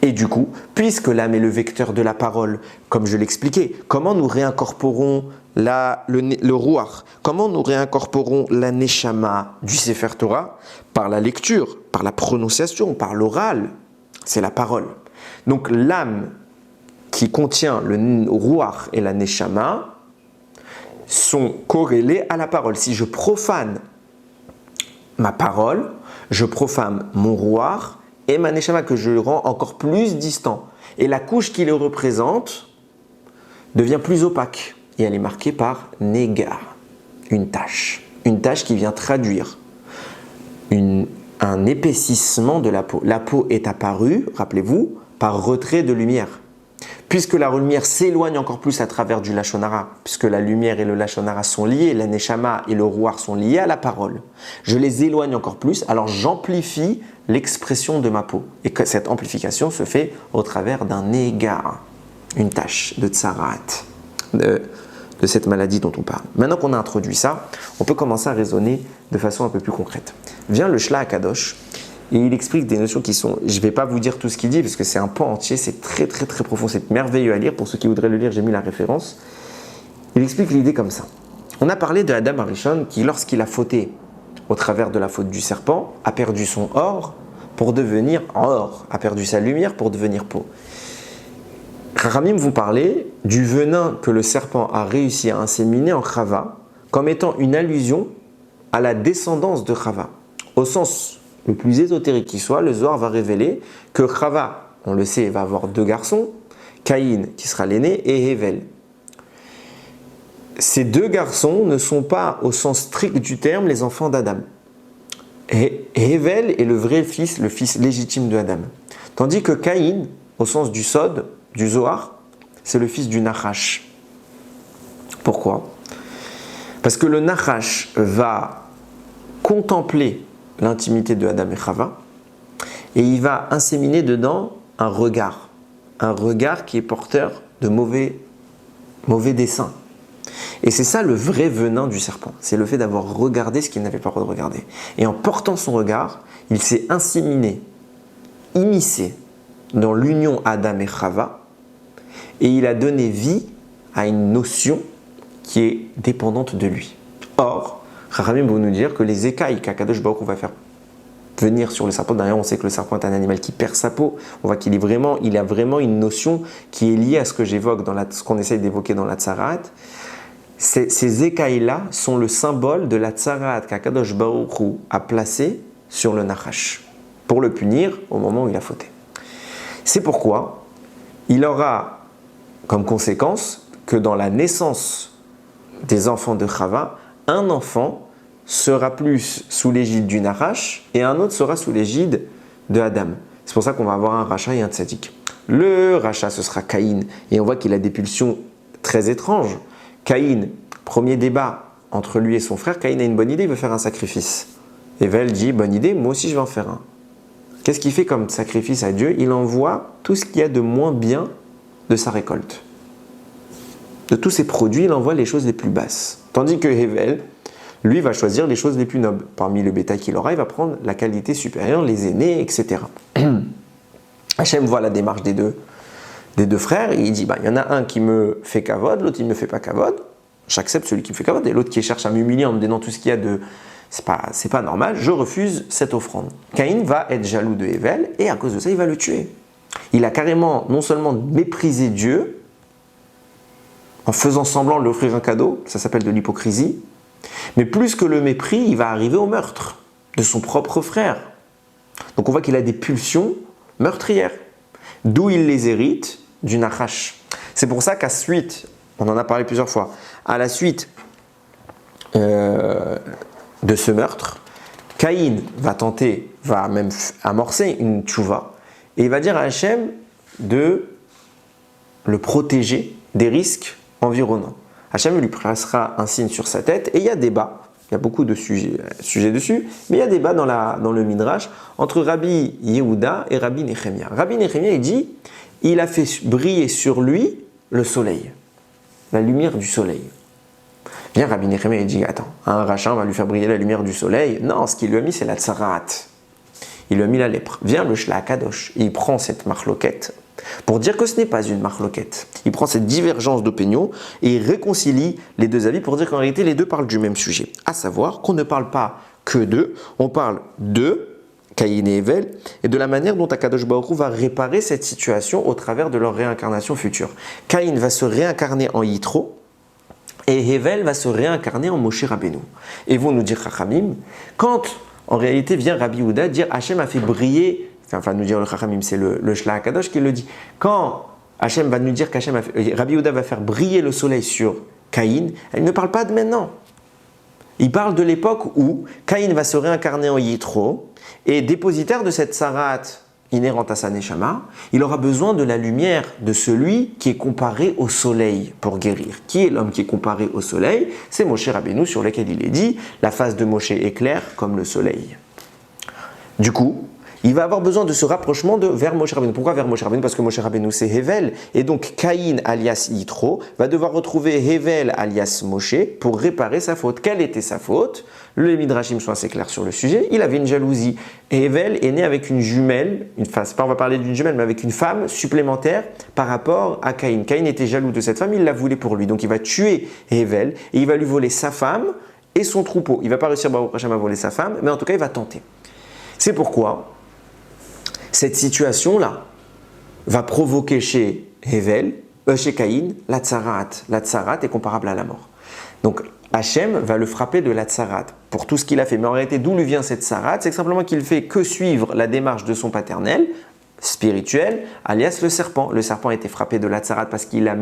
Et du coup, puisque l'âme est le vecteur de la parole, comme je l'expliquais, comment nous réincorporons le Ruach? Comment nous réincorporons la Neshama du Sefer Torah? Par la lecture, par la prononciation, par l'oral. C'est la parole. Donc l'âme qui contient le Ruach et la Neshama sont corrélés à la parole. Si je profane ma parole, je profane mon Ruach et ma Neshama que je rends encore plus distant. Et la couche qui les représente devient plus opaque. Et elle est marquée par Nega, une tache. Une tache qui vient traduire un épaississement de la peau. La peau est apparue, rappelez-vous, par retrait de lumière. Puisque la lumière s'éloigne encore plus à travers du Lashon Hara, puisque la lumière et le Lashon Hara sont liés, la Neshama et le Ruach sont liés à la parole, je les éloigne encore plus, alors j'amplifie l'expression de ma peau. Et que cette amplification se fait au travers d'un Nega, une tache de Tsarat, de cette maladie dont on parle. Maintenant qu'on a introduit ça, on peut commencer à raisonner de façon un peu plus concrète. Vient le Shla HaKadosh et il explique des notions qui sont, je ne vais pas vous dire tout ce qu'il dit parce que c'est un pan entier, c'est très très très profond, c'est merveilleux à lire. Pour ceux qui voudraient le lire, j'ai mis la référence. Il explique l'idée comme ça. On a parlé de Adam Arishon qui, lorsqu'il a fauté au travers de la faute du serpent, a perdu son or pour devenir or, a perdu sa lumière pour devenir peau. Chachamim vont parler du venin que le serpent a réussi à inséminer en Chava comme étant une allusion à la descendance de Chava. Au sens le plus ésotérique qui soit, le Zohar va révéler que Chava, on le sait, va avoir deux garçons, Caïn qui sera l'aîné et Hevel. ces deux garçons ne sont pas, au sens strict du terme, les enfants d'Adam. Et Hevel est le vrai fils, le fils légitime de Adam. Tandis que Caïn, au sens du Sod, du Zohar, c'est le fils du Nachash. Pourquoi? Parce que le Nachash va contempler l'intimité de Adam et Chava et il va inséminer dedans un regard qui est porteur de mauvais desseins. Et c'est ça le vrai venin du serpent, c'est le fait d'avoir regardé ce qu'il n'avait pas le droit de regarder. Et en portant son regard, il s'est inséminé, immiscé dans l'union Adam et Chava, et il a donné vie à une notion qui est dépendante de lui. Or, Chachamim vont nous dire que les écailles qu'Akadosh Baruch Hu va faire venir sur le serpent, d'ailleurs on sait que le serpent est un animal qui perd sa peau, on voit qu'il a vraiment une notion qui est liée à ce que j'évoque, ce qu'on essaye d'évoquer dans la Tsarat. Ces écailles-là sont le symbole de la Tsarat qu'Akadosh Baruch Hu a placé sur le Nachash, pour le punir au moment où il a fauté. C'est pourquoi il aura comme conséquence que dans la naissance des enfants de Chava, un enfant sera plus sous l'égide du Nachash et un autre sera sous l'égide de Adam. C'est pour ça qu'on va avoir un Racha et un Tzadik. Le Racha, ce sera Caïn, et on voit qu'il a des pulsions très étranges. Caïn, premier débat entre lui et son frère, Caïn a une bonne idée, il veut faire un sacrifice. Hevel dit, bonne idée, moi aussi je vais en faire un. Qu'est-ce qu'il fait comme sacrifice à Dieu? Il envoie tout ce qu'il y a de moins bien de sa récolte. De tous ses produits, il envoie les choses les plus basses. Tandis que Hevel, lui, va choisir les choses les plus nobles. Parmi le bétail qu'il aura, il va prendre la qualité supérieure, les aînés, etc. Hachem voit la démarche des deux frères, et il dit, il y en a un qui me fait kavod, l'autre il ne me fait pas kavod. J'accepte celui qui me fait kavod, et l'autre qui cherche à m'humilier en me donnant tout ce qu'il y a de... C'est pas normal, je refuse cette offrande. Caïn va être jaloux de Hevel, et à cause de ça, il va le tuer. Il a carrément, non seulement méprisé Dieu, en faisant semblant de lui offrir un cadeau, ça s'appelle de l'hypocrisie, mais plus que le mépris, il va arriver au meurtre de son propre frère. Donc on voit qu'il a des pulsions meurtrières, d'où il les hérite du Nachash. C'est pour ça qu'à suite, on en a parlé plusieurs fois, à la suite de ce meurtre, Caïn va même amorcer une tchouva, et il va dire à Hachem de le protéger des risques environnants. Hachem lui placera un signe sur sa tête, et il y a débat, il y a beaucoup de sujets dessus, mais il y a débat dans le Midrash entre Rabbi Yehuda et Rabbi Nechemia. Rabbi Nechemia, il dit, il a fait briller sur lui le soleil, la lumière du soleil. Bien, Rabbi Nechemia, il dit, attends, un rachat va lui faire briller la lumière du soleil. Non, ce qu'il lui a mis, c'est la tsarat. Il lui a mis la lèpre. Vient le Shla Kadosh, et il prend cette marloquette pour dire que ce n'est pas une marloquette. Il prend cette divergence d'opinion et il réconcilie les deux avis pour dire qu'en réalité, les deux parlent du même sujet. À savoir qu'on ne parle pas que d'eux, on parle de Caïn et Hevel et de la manière dont Akadosh Baruch Hu va réparer cette situation au travers de leur réincarnation future. Caïn va se réincarner en Yitro et Hevel va se réincarner en Moshe Rabbeinu. Et vont nous dire Chachamim, quand en réalité vient Rabbi Yehuda dire Hachem a fait briller, enfin nous dire le Chachamim, c'est le Shla HaKadosh qui le dit, quand Hachem va nous dire Rabbi Yehuda va faire briller le soleil sur Caïn, elle ne parle pas de maintenant. Il parle de l'époque où Caïn va se réincarner en Yitro et dépositaire de cette sarat inhérente à sa neshama, il aura besoin de la lumière de celui qui est comparé au soleil pour guérir. Qui est l'homme qui est comparé au soleil? C'est Moshe Rabbeinu sur lequel il est dit la face de Moshe est claire comme le soleil. Du coup, il va avoir besoin de ce rapprochement vers Moshe Rabbeinu. Pourquoi vers Moshe Rabbeinu? Parce que Moshe Rabbeinu c'est Hevel, et donc Caïn alias Yitro va devoir retrouver Hevel alias Moshe pour réparer sa faute. Quelle était sa faute? Le Midrashim sont assez clairs sur le sujet. Il avait une jalousie. Et Hevel est né avec une jumelle, on va parler d'une jumelle, mais avec une femme supplémentaire par rapport à Caïn. Caïn était jaloux de cette femme, il la voulait pour lui. Donc il va tuer Hevel et il va lui voler sa femme et son troupeau. Il ne va pas réussir Baruch Hashem à voler sa femme, mais en tout cas il va tenter. C'est pourquoi cette situation-là va provoquer chez Caïn la tsarat. La tsarat est comparable à la mort. Donc Hachem va le frapper de la tsarat pour tout ce qu'il a fait. Mais en réalité, d'où lui vient cette tsarat? C'est simplement qu'il fait que suivre la démarche de son paternel spirituel, alias le serpent. Le serpent a été frappé de la tsarat parce qu'il a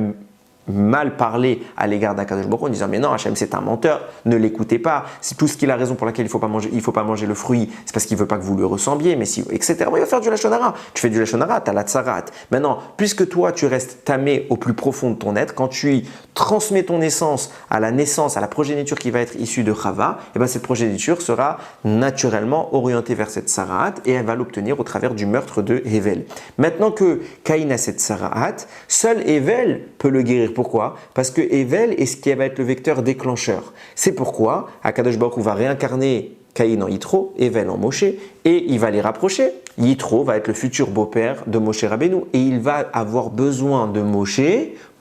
mal parlé à l'égard d'Akadosh Baruch Hu en disant mais non, Hachem c'est un menteur, ne l'écoutez pas, c'est tout ce qu'il a raison pour laquelle il faut pas manger le fruit, c'est parce qu'il veut pas que vous le ressembliez, mais si, etc. Il va faire du Lachon Hara. Tu fais du Lachon Hara, tu as la tsarat. Maintenant, puisque toi tu restes tamé au plus profond de ton être, quand tu transmets ton essence à la naissance, à la progéniture qui va être issue de Chava, et ben cette progéniture sera naturellement orientée vers cette tsarat et elle va l'obtenir au travers du meurtre de Hevel. Maintenant que Caïn a cette tsarat, seul Hevel peut le guérir. Pourquoi? Parce que Hevel est ce qui va être le vecteur déclencheur. C'est pourquoi Akadosh Baruch Hu va réincarner Caïn en Yitro, Hevel en Moshe, et il va les rapprocher. Yitro va être le futur beau-père de Moshe Rabbeinu, et il va avoir besoin de Moshe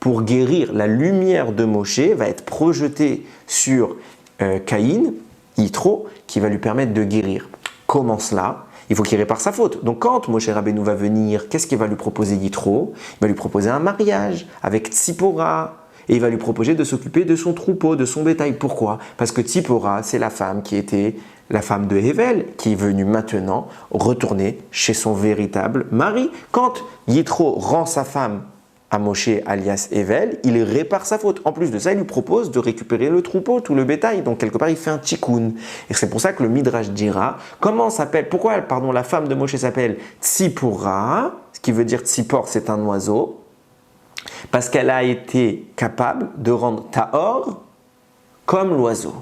pour guérir. La lumière de Moshe va être projetée sur Caïn, Yitro, qui va lui permettre de guérir. Comment cela? Il faut qu'il répare sa faute. Donc quand Moshe Rabbeinu va venir, qu'est-ce qu'il va lui proposer Yitro? Il va lui proposer un mariage avec Tzipora. Et il va lui proposer de s'occuper de son troupeau, de son bétail. Pourquoi? Parce que Tzipora, c'est la femme qui était la femme de Hevel, qui est venue maintenant retourner chez son véritable mari. Quand Yitro rend sa femme à Moshe alias Hevel, il répare sa faute. En plus de ça, il lui propose de récupérer le troupeau, tout le bétail. Donc quelque part, il fait un tikkun. Et c'est pour ça que le Midrash dira, pourquoi la femme de Moshe s'appelle Tzipora, ce qui veut dire Tzipor, c'est un oiseau, parce qu'elle a été capable de rendre Tahor comme l'oiseau.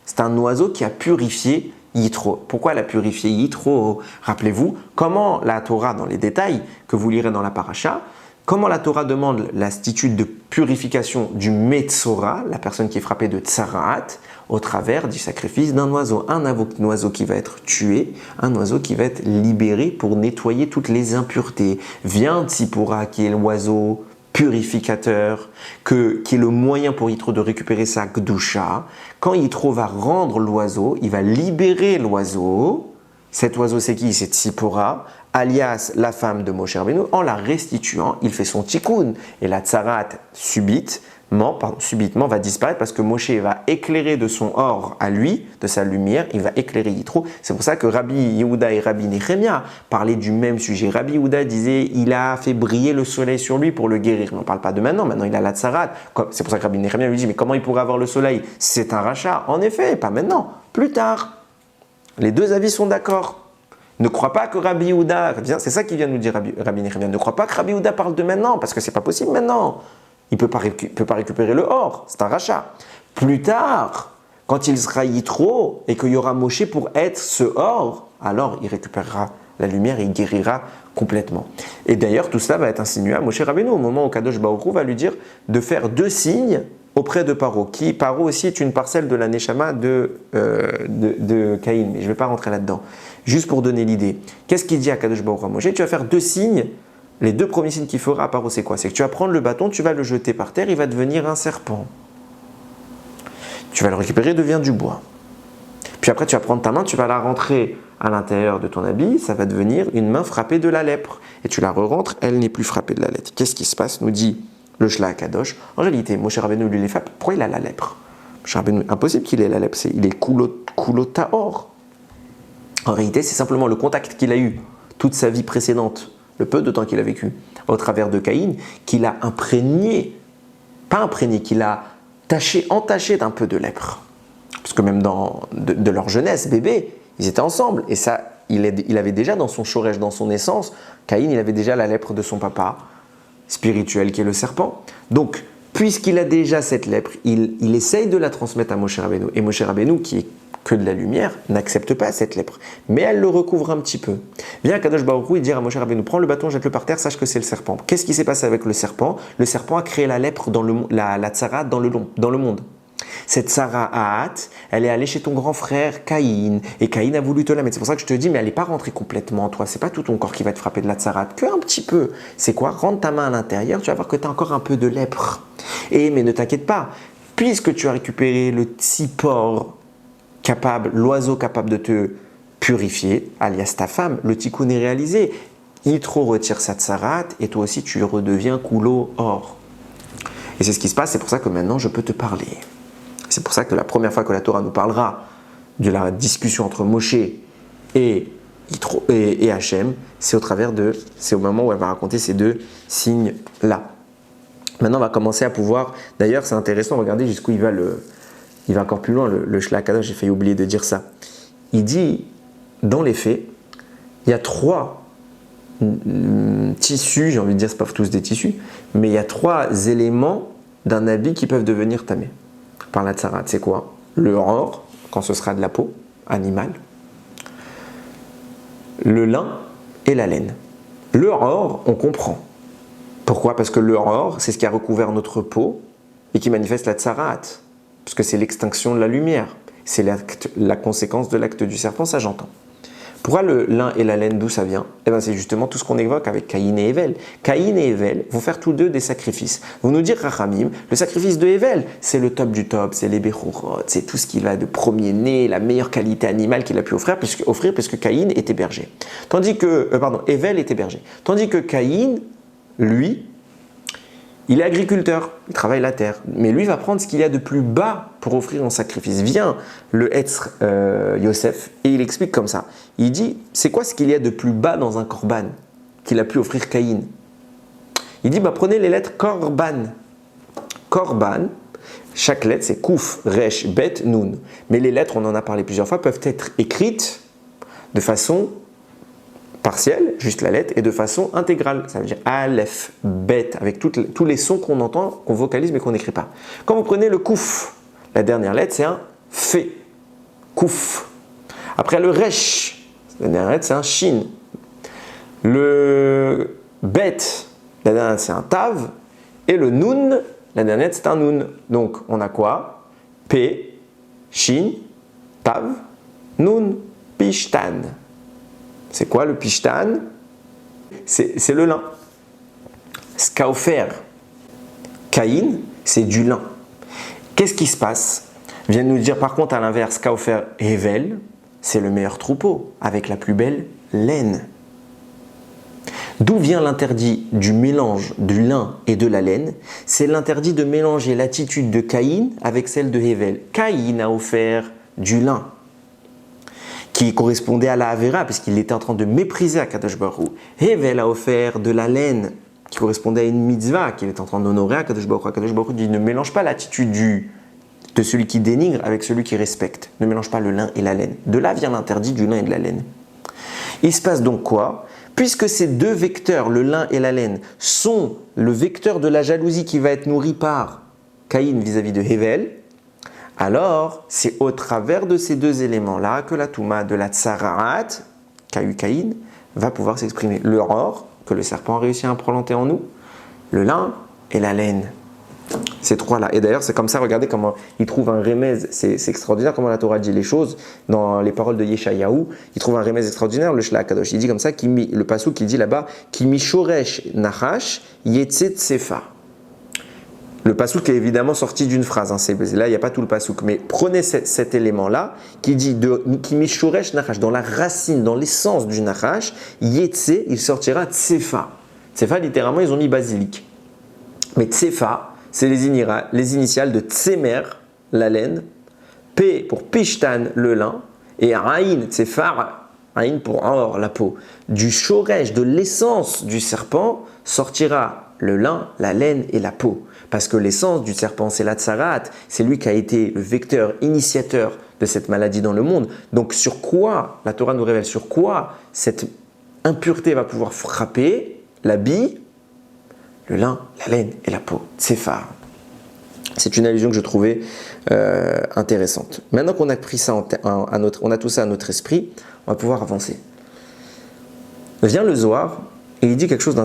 C'est un oiseau qui a purifié Yitro. Pourquoi elle a purifié Yitro? Rappelez-vous, comment la Torah, dans les détails que vous lirez dans la paracha, comment la Torah demande l'institut de purification du Metzora, la personne qui est frappée de Tsarat, au travers du sacrifice d'un oiseau. Un oiseau qui va être tué, un oiseau qui va être libéré pour nettoyer toutes les impuretés. Vient Tzipora, qui est l'oiseau purificateur, qui est le moyen pour Yitro de récupérer sa Gdusha. Quand Yitro va rendre l'oiseau, il va libérer l'oiseau. Cet oiseau, c'est qui? C'est Tzipora, alias la femme de Moshe Rabbeinu. En la restituant, il fait son tikkun. Et la tsarat subitement va disparaître parce que Moshe va éclairer de son or à lui, de sa lumière, il va éclairer Yitro. C'est pour ça que Rabbi Yehuda et Rabbi Nechemia parlaient du même sujet. Rabbi Yehuda disait il a fait briller le soleil sur lui pour le guérir. Mais on ne parle pas de maintenant il a la tsarat. C'est pour ça que Rabbi Nechemia lui dit mais comment il pourrait avoir le soleil? C'est un rachat. En effet, pas maintenant, plus tard. Les deux avis sont d'accord. Ne crois pas que Rabbi Yehuda, c'est ça qu'il vient de nous dire Rabbi Nechemia, ne crois pas que Rabbi Yehuda parle de maintenant, parce que c'est pas possible maintenant. Il ne peut pas récupérer le or, c'est un rachat. Plus tard, quand il sera Yitro et qu'il y aura Moshe pour être ce or, alors il récupérera la lumière et il guérira complètement. Et d'ailleurs, tout cela va être insinué à Moshe Rabbeinu au moment où Kadosh Baruch Hu va lui dire de faire 2 signes auprès de Paro. Paro aussi est une parcelle de la Neshama de Caïn, mais je ne vais pas rentrer là-dedans. Juste pour donner l'idée. Qu'est-ce qu'il dit à Kadosh Baruch Hu à Moshe? Tu vas faire 2 signes. Les 2 premiers signes qu'il fera à Paro, c'est quoi? C'est que tu vas prendre le bâton, tu vas le jeter par terre, il va devenir un serpent. Tu vas le récupérer, il devient du bois. Puis après, tu vas prendre ta main, tu vas la rentrer à l'intérieur de ton habit, ça va devenir une main frappée de la lèpre. Et tu la re-rentres, elle n'est plus frappée de la lèpre. Qu'est-ce qui se passe? Nous dit le Shla Kadosh. En réalité, Moshe Rabbeinu lui les frappe. Pourquoi il a la lèpre? Moshe Rabbeinu, impossible qu'il ait la lèpre, il est Tahor. En réalité, c'est simplement le contact qu'il a eu toute sa vie précédente, le peu de temps qu'il a vécu, au travers de Caïn, qu'il a qu'il a entaché d'un peu de lèpre. Parce que même de leur jeunesse, bébé, ils étaient ensemble. Et ça, il avait déjà dans son shoresh, dans son essence, Caïn, il avait déjà la lèpre de son papa spirituel qui est le serpent. Donc, puisqu'il a déjà cette lèpre, il essaye de la transmettre à Moshe Rabbeinu. Et Moshe Rabbeinu, qui est que de la lumière, n'accepte pas cette lèpre. Mais elle le recouvre un petit peu. Viens Kadosh Baruch Hu et dire à Moshe Rabbeinu, prends le bâton, jette-le par terre, sache que c'est le serpent. Qu'est-ce qui s'est passé avec le serpent? Le serpent a créé la lèpre, la tsarat dans le monde. Cette Tsaraat, elle est allée chez ton grand frère Caïn, et Caïn a voulu te la mettre. C'est pour ça que je te dis, mais elle n'est pas rentrée complètement en toi. C'est pas tout ton corps qui va te frapper de la Tsaraat, que un petit peu. C'est quoi? Rentre ta main à l'intérieur, tu vas voir que tu as encore un peu de lèpre. Mais ne t'inquiète pas, puisque tu as récupéré le Tzipor l'oiseau capable de te purifier, alias ta femme, le tikkun est réalisé. Yitro retire sa Tsarat, et toi aussi tu redeviens Kulo Or. Et c'est ce qui se passe, c'est pour ça que maintenant je peux te parler. C'est pour ça que la première fois que la Torah nous parlera de la discussion entre Moshe et Hachem, c'est au moment où elle va raconter ces 2 signes-là. Maintenant, on va commencer à pouvoir. D'ailleurs, c'est intéressant, regardez jusqu'où il va il va encore plus loin, le Shlach Kadosh, j'ai failli oublier de dire ça. Il dit, dans les faits, il y a 3 tissus, j'ai envie de dire, c'est pas tous des tissus, mais il y a 3 éléments d'un habit qui peuvent devenir tamé par la tsarat. C'est quoi? Le or, quand ce sera de la peau animale, le lin et la laine. Le or, on comprend. Pourquoi? Parce que le or, c'est ce qui a recouvert notre peau et qui manifeste la tsarat, parce que c'est l'extinction de la lumière. C'est la conséquence de l'acte du serpent, ça j'entends. Pourquoi le lin et la laine, d'où ça vient? Eh bien, c'est justement tout ce qu'on évoque avec Caïn et Hével. Caïn et Hével vont faire tous deux des sacrifices. Vous nous dire, Rachamim, le sacrifice de Hével, c'est le top du top, c'est les Bechorot, c'est tout ce qu'il a de premier-né, la meilleure qualité animale qu'il a pu offrir, puisque Caïn était berger. Hével était berger. Tandis que Caïn, lui, il est agriculteur, il travaille la terre, mais lui va prendre ce qu'il y a de plus bas pour offrir en sacrifice. Vient le Etz Yosef et il explique comme ça. Il dit, c'est quoi ce qu'il y a de plus bas dans un korban qu'il a pu offrir Caïn? Il dit, prenez les lettres korban. Korban, chaque lettre c'est kouf, resh, bet, nun. Mais les lettres, on en a parlé plusieurs fois, peuvent être écrites de façon partielle, juste la lettre, et de façon intégrale. Ça veut dire aleph, bet, avec tous les sons qu'on entend, qu'on vocalise mais qu'on n'écrit pas. Quand vous prenez le kouf, la dernière lettre c'est un fait, kouf. Après le resh, la dernière lettre c'est un shin. Le bet, la dernière lettre c'est un tav. Et le nun, la dernière lettre c'est un nun. Donc on a quoi? P, shin, tav, nun, pishtan. C'est quoi le pishtan? C'est le lin. Ce qu'a offert Caïn, c'est du lin. Qu'est-ce qui se passe? Vient de nous dire par contre à l'inverse, ce qu'a offert Hével, c'est le meilleur troupeau, avec la plus belle laine. D'où vient l'interdit du mélange du lin et de la laine? C'est l'interdit de mélanger l'attitude de Caïn avec celle de Hével. Caïn a offert du lin, qui correspondait à la Avera, puisqu'il était en train de mépriser Akadosh Baruch Hu. Hével a offert de la laine, qui correspondait à une mitzvah, qu'il est en train d'honorer Akadosh Baruch Hu. Akadosh Baruch Hu dit, ne mélange pas l'attitude de celui qui dénigre avec celui qui respecte. Ne mélange pas le lin et la laine. De là vient l'interdit du lin et de la laine. Il se passe donc quoi? Puisque ces deux vecteurs, le lin et la laine, sont le vecteur de la jalousie qui va être nourri par Caïn vis-à-vis de Hével, alors, c'est au travers de ces deux éléments-là que la Touma de la Tsarat, qu'a eu Caïn, va pouvoir s'exprimer. Le or, que le serpent a réussi à implanter en nous, le lin et la laine. Ces 3-là. Et d'ailleurs, c'est comme ça, regardez comment il trouve un remez. C'est extraordinaire comment la Torah dit les choses. Dans les paroles de Yeshayahu, il trouve un remez extraordinaire, le Shlach Kadosh. Il dit comme ça, le pasuk qui dit là-bas, Kimi shoresh nachash yetze tsefa. Le pasouk est évidemment sorti d'une phrase, là il n'y a pas tout le pasouk, mais prenez cet élément-là qui dit qui mishuresh nachash, dans la racine, dans l'essence du nachash, yetse, il sortira tsefa. Tsefa, littéralement, ils ont mis basilic. Mais tsefa, c'est les initiales de tsemer, la laine, P pour pishtan, le lin, et aïn, tsefar, aïn pour or, la peau. Du shoresh, de l'essence du serpent, sortira le lin, la laine et la peau. Parce que l'essence du serpent, c'est la tsarat, c'est lui qui a été le vecteur initiateur de cette maladie dans le monde. Donc sur quoi, la Torah nous révèle, sur quoi cette impureté va pouvoir frapper l'habit, le lin, la laine et la peau, tsefar. C'est une allusion que je trouvais intéressante. Maintenant qu'on a pris ça on a tout ça à notre esprit, on va pouvoir avancer. Vient le Zohar et il dit quelque chose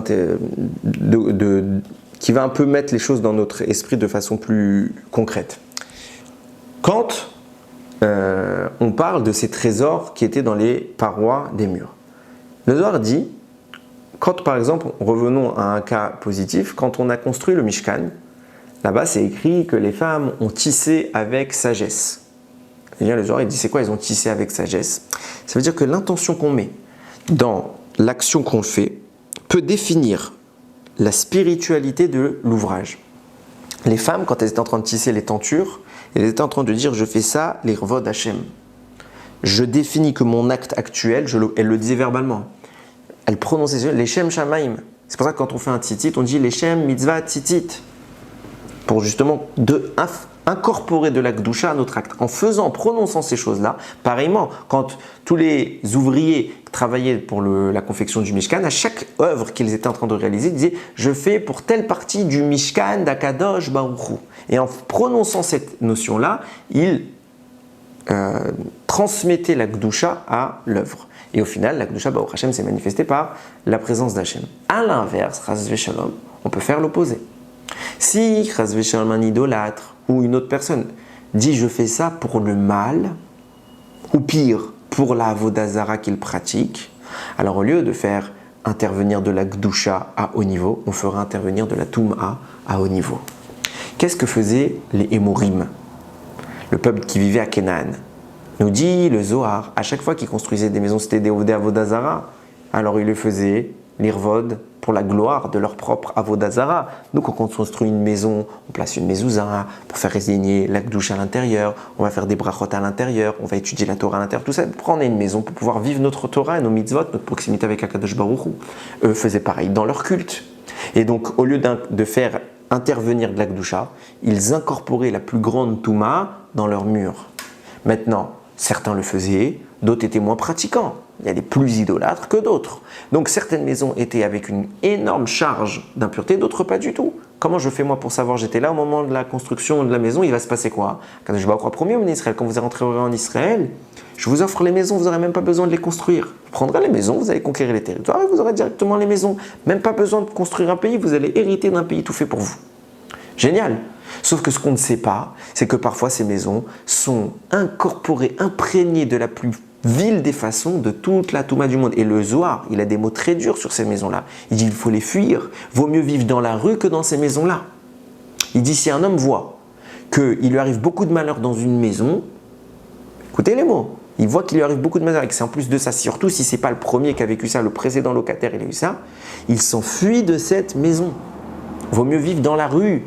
qui va un peu mettre les choses dans notre esprit de façon plus concrète. Quand on parle de ces trésors qui étaient dans les parois des murs, le Zohar dit, quand par exemple, revenons à un cas positif, quand on a construit le Mishkan, là-bas c'est écrit que les femmes ont tissé avec sagesse. Et bien le Zohar il dit c'est quoi, ils ont tissé avec sagesse? Ça veut dire que l'intention qu'on met dans l'action qu'on fait peut définir la spiritualité de l'ouvrage. Les femmes, quand elles étaient en train de tisser les tentures, elles étaient en train de dire « je fais ça, l'irvod Hashem ». Je définis que mon acte actuel, elle le disait verbalement, elle prononçait les Shem Shamaim. C'est pour ça que quand on fait un tzitzit, on dit les Shem Mitzvah Tzitzit. pour justement incorporer de la Gdusha à notre acte. En prononçant ces choses-là, pareillement, quand tous les ouvriers travaillaient pour la confection du Mishkan, à chaque œuvre qu'ils étaient en train de réaliser, ils disaient « je fais pour telle partie du Mishkan d'Akadosh Baruch Hu ». Et en prononçant cette notion-là, ils transmettaient la Gdusha à l'œuvre. Et au final, la Gdusha Baruch Hashem s'est manifestée par la présence d'Hachem. À l'inverse, Chas v'Shalom, on peut faire l'opposé. Si Chas v'Shalom, un idolâtre ou une autre personne dit je fais ça pour le mal, ou pire, pour la avoda zara qu'il pratique, alors au lieu de faire intervenir de la Gdusha à haut niveau, on fera intervenir de la Touma à haut niveau. Qu'est-ce que faisaient les Émorim, le peuple qui vivait à Canaan? Nous dit le Zohar, à chaque fois qu'ils construisaient des maisons, c'était des avoda zara, alors ils le faisaient, l'irvod, pour la gloire de leur propre avoda zara. Nous, quand on construit une maison, on place une mezouza pour faire résigner la Gdusha à l'intérieur, on va faire des brachot à l'intérieur, on va étudier la Torah à l'intérieur, tout ça, prendre une maison pour pouvoir vivre notre Torah et nos mitzvot, notre proximité avec Akadosh Baruch Hu. Eux faisaient pareil dans leur culte. Et donc, au lieu de faire intervenir de la Gdusha, ils incorporaient la plus grande Touma dans leur mur. Maintenant, certains le faisaient, d'autres étaient moins pratiquants. Il y a des plus idolâtres que d'autres. Donc certaines maisons étaient avec une énorme charge d'impureté, d'autres pas du tout. Comment je fais moi pour savoir? J'étais là au moment de la construction de la maison, il va se passer quoi? Quand je vais au premier en Israël, quand vous rentrerez en Israël, je vous offre les maisons, vous n'aurez même pas besoin de les construire. Vous prendrez les maisons, vous allez conquérir les territoires et vous aurez directement les maisons. Même pas besoin de construire un pays, vous allez hériter d'un pays tout fait pour vous. Génial! Sauf que ce qu'on ne sait pas, c'est que parfois ces maisons sont incorporées, imprégnées de la plus vile des façons de toute la Touma du monde. Et le Zohar, il a des mots très durs sur ces maisons-là. Il dit il faut les fuir. Vaut mieux vivre dans la rue que dans ces maisons-là. Il dit si un homme voit qu'il lui arrive beaucoup de malheur dans une maison, écoutez les mots, il voit qu'il lui arrive beaucoup de malheur et que c'est en plus de ça, surtout si ce n'est pas le premier qui a vécu ça, le précédent locataire il a eu ça, il s'enfuit de cette maison. Vaut mieux vivre dans la rue.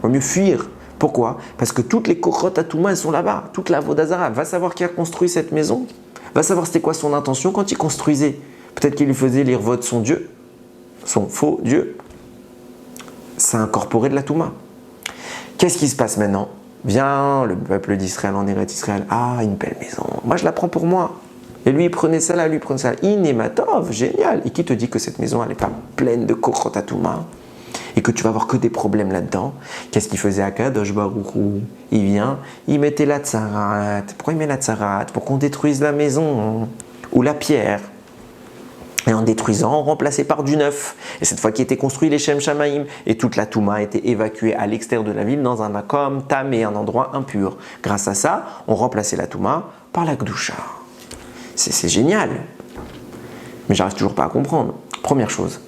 Vaut mieux fuir. Pourquoi? Parce que toutes les kochot à Touma, elles sont là-bas. Toute la avoda zara. Va savoir qui a construit cette maison. Va savoir c'était quoi son intention quand il construisait. Peut-être qu'il lui faisait l'irvod son Dieu, son faux Dieu. Ça a incorporé de la Touma. Qu'est-ce qui se passe maintenant? Vient le peuple d'Israël en Eretz Israël. Ah, une belle maison. Moi, je la prends pour moi. Et lui, il prenait ça là, lui, il prenait ça là. Inématov, génial. Et qui te dit que cette maison, elle n'est pas pleine de kochot à Touma? Et que tu vas avoir que des problèmes là-dedans. Qu'est-ce qu'il faisait Akadosh Baruch Hu? Il vient, il mettait la tsarat. Pourquoi il met la tsarat? Pour qu'on détruise la maison ou la pierre. Et en détruisant, on remplaçait par du neuf. Et cette fois qui était construit les Shem Shamaim, et toute la Touma était évacuée à l'extérieur de la ville dans un makom tamé, un endroit impur. Grâce à ça, on remplaçait la Touma par la Gdusha. C'est génial. Mais j'arrive toujours pas à comprendre. Première chose.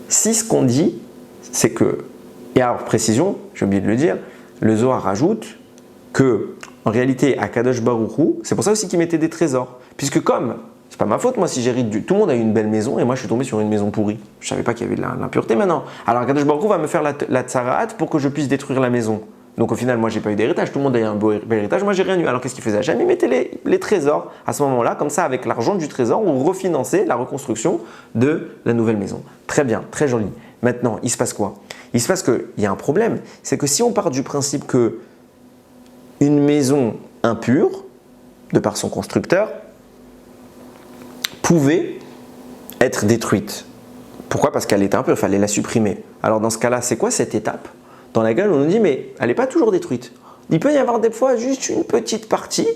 Si ce qu'on dit, c'est que, et alors précision, j'ai oublié de le dire, le Zohar rajoute que, en réalité, à Kadosh Baruch Hu, c'est pour ça aussi qu'il mettait des trésors. Puisque comme, c'est pas ma faute, moi si j'hérite tout le monde a eu une belle maison et moi je suis tombé sur une maison pourrie. Je savais pas qu'il y avait de l'impureté maintenant. Alors Kadosh Baruch Hu va me faire la tsarat pour que je puisse détruire la maison. Donc au final, moi j'ai pas eu d'héritage, tout le monde a eu un bel héritage, moi j'ai rien eu. Alors qu'est-ce qu'il faisait? Jamais il mettait les trésors à ce moment-là, comme ça avec l'argent du trésor, on refinançait la reconstruction de la nouvelle maison. Très bien, très joli. Maintenant, il se passe quoi? Il se passe qu'il y a un problème, c'est que si on part du principe que une maison impure, de par son constructeur, pouvait être détruite. Pourquoi? Parce qu'elle était impure, il fallait la supprimer. Alors dans ce cas-là, c'est quoi cette étape dans laquelle on nous dit mais elle n'est pas toujours détruite? Il peut y avoir des fois juste une petite partie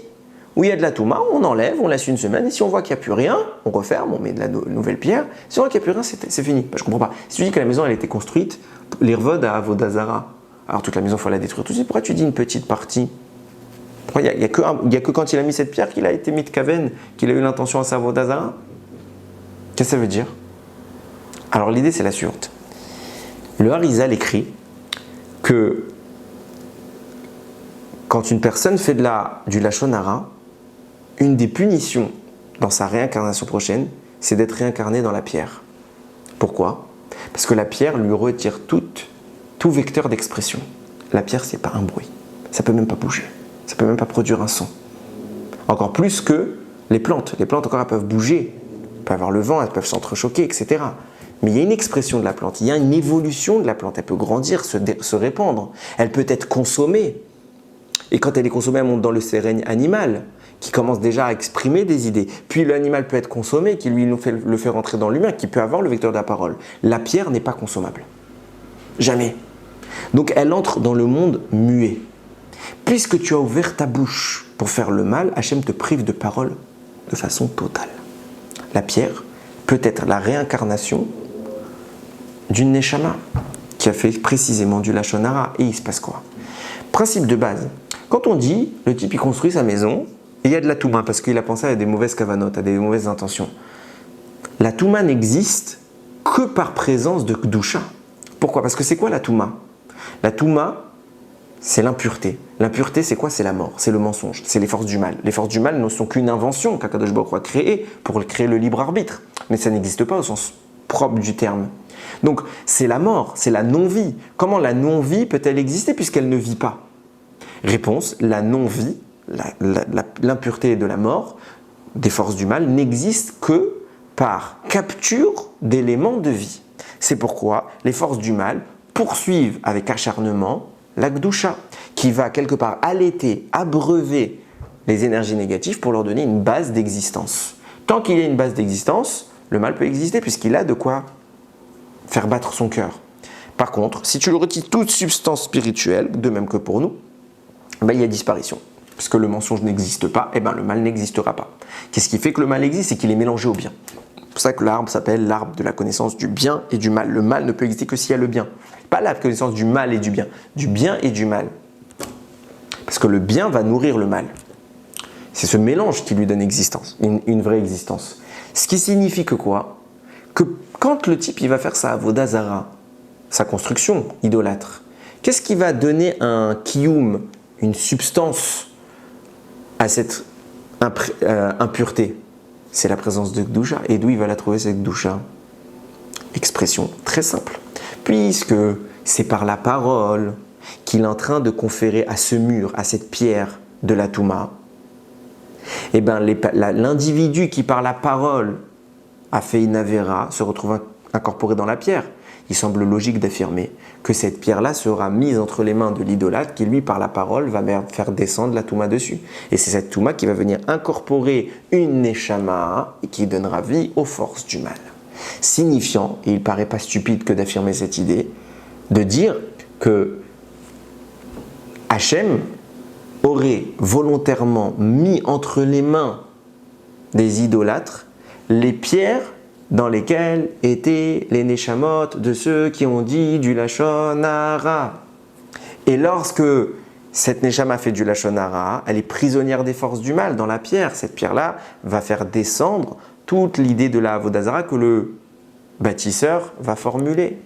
où il y a de la touma, on enlève, on laisse une semaine, et si on voit qu'il n'y a plus rien, on referme, on met de la nouvelle pierre. Si on voit qu'il n'y a plus rien, c'est fini. Je ne comprends pas. Si tu dis que la maison elle a été construite, l'irvod à avoda zara, alors toute la maison il faut la détruire tout de suite, pourquoi tu dis une petite partie? Il n'y a que quand il a mis cette pierre qu'il a été mis de kaven, qu'il a eu l'intention à sa avoda zara? Qu'est-ce que ça veut dire? Alors l'idée c'est la suivante. Le Harizal écrit que quand une personne fait du lachon hara, une des punitions dans sa réincarnation prochaine, c'est d'être réincarné dans la pierre. Pourquoi? Parce que la pierre lui retire tout vecteur d'expression. La pierre, c'est pas un bruit. Ça peut même pas bouger. Ça peut même pas produire un son. Encore plus que les plantes. Les plantes, encore, elles peuvent bouger. Elles peuvent avoir le vent, elles peuvent s'entrechoquer, etc. mais il y a une expression de la plante, il y a une évolution de la plante. Elle peut grandir, se répandre, elle peut être consommée. Et quand elle est consommée, elle monte dans le règne animal, qui commence déjà à exprimer des idées. Puis l'animal peut être consommé, qui lui le fait rentrer dans l'humain, qui peut avoir le vecteur de la parole. La pierre n'est pas consommable. Jamais. Donc elle entre dans le monde muet. Puisque tu as ouvert ta bouche pour faire le mal, Hachem te prive de parole de façon totale. La pierre peut être la réincarnation d'une Neshama qui a fait précisément du Lachon Hara. Et il se passe quoi? Principe de base. Quand on dit, le type il construit sa maison, et il y a de la Touma, parce qu'il a pensé à des mauvaises kavanotes, à des mauvaises intentions. La Touma n'existe que par présence de Kdusha. Pourquoi? Parce que c'est quoi la Touma? La Touma, c'est l'impureté. L'impureté, c'est quoi? C'est la mort, c'est le mensonge, c'est les forces du mal. Les forces du mal ne sont qu'une invention qu'Akadosh Baruch Hu a créée pour créer le libre arbitre. Mais ça n'existe pas au sens propre du terme. Donc, c'est la mort, c'est la non-vie. Comment la non-vie peut-elle exister puisqu'elle ne vit pas? Réponse, la non-vie, l'impureté de la mort, des forces du mal, n'existe que par capture d'éléments de vie. C'est pourquoi les forces du mal poursuivent avec acharnement la Gdusha, qui va quelque part allaiter, abreuver les énergies négatives pour leur donner une base d'existence. Tant qu'il y a une base d'existence, le mal peut exister puisqu'il a de quoi faire battre son cœur. Par contre, si tu le retires toute substance spirituelle, de même que pour nous, il y a disparition. Puisque le mensonge n'existe pas, le mal n'existera pas. Qu'est-ce qui fait que le mal existe? C'est qu'il est mélangé au bien. C'est pour ça que l'arbre s'appelle l'arbre de la connaissance du bien et du mal. Le mal ne peut exister que s'il y a le bien. Pas la connaissance du mal et du bien et du mal. Parce que le bien va nourrir le mal. C'est ce mélange qui lui donne existence, une vraie existence. Ce qui signifie que quoi? Que quand le type il va faire sa avoda zara, sa construction idolâtre, qu'est-ce qui va donner un kiyum, une substance à cette impureté? C'est la présence de Gdusha. Et d'où il va la trouver cette Gdusha? Expression très simple. Puisque c'est par la parole qu'il est en train de conférer à ce mur, à cette pierre de la Touma, l'individu qui par la parole a fait une avéra se retrouve incorporé dans la pierre. Il semble logique d'affirmer que cette pierre-là sera mise entre les mains de l'idolâtre qui, lui, par la parole, va faire descendre la Touma dessus. Et c'est cette Touma qui va venir incorporer une Neshama et qui donnera vie aux forces du mal. Signifiant, et il ne paraît pas stupide que d'affirmer cette idée, de dire que Hachem aurait volontairement mis entre les mains des idolâtres les pierres dans lesquelles étaient les neshamot de ceux qui ont dit du Lachon Hara. Et lorsque cette neshama fait du Lachon Hara, elle est prisonnière des forces du mal dans la pierre. Cette pierre-là va faire descendre toute l'idée de la avoda zara que le bâtisseur va formuler.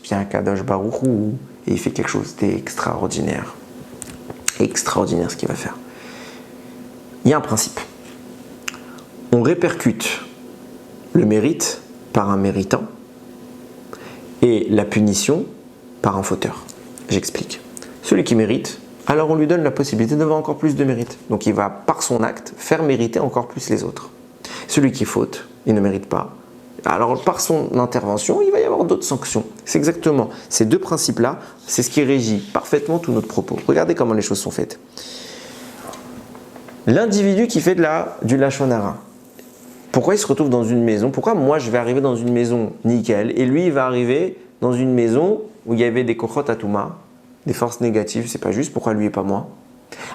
Vient Kadosh Baruch Hu et il fait quelque chose d'extraordinaire. Extraordinaire ce qu'il va faire. Il y a un principe. On répercute le mérite par un méritant et la punition par un fauteur. J'explique. Celui qui mérite, alors on lui donne la possibilité d'avoir encore plus de mérite. Donc il va, par son acte, faire mériter encore plus les autres. Celui qui faute, il ne mérite pas. Alors par son intervention, il va y avoir d'autres sanctions. C'est exactement ces deux principes-là, c'est ce qui régit parfaitement tout notre propos. Regardez comment les choses sont faites. L'individu qui fait du Lachon Hara, pourquoi il se retrouve dans une maison? Pourquoi moi je vais arriver dans une maison nickel et lui il va arriver dans une maison où il y avait des kochot atuma, des forces négatives? C'est pas juste, pourquoi lui et pas moi?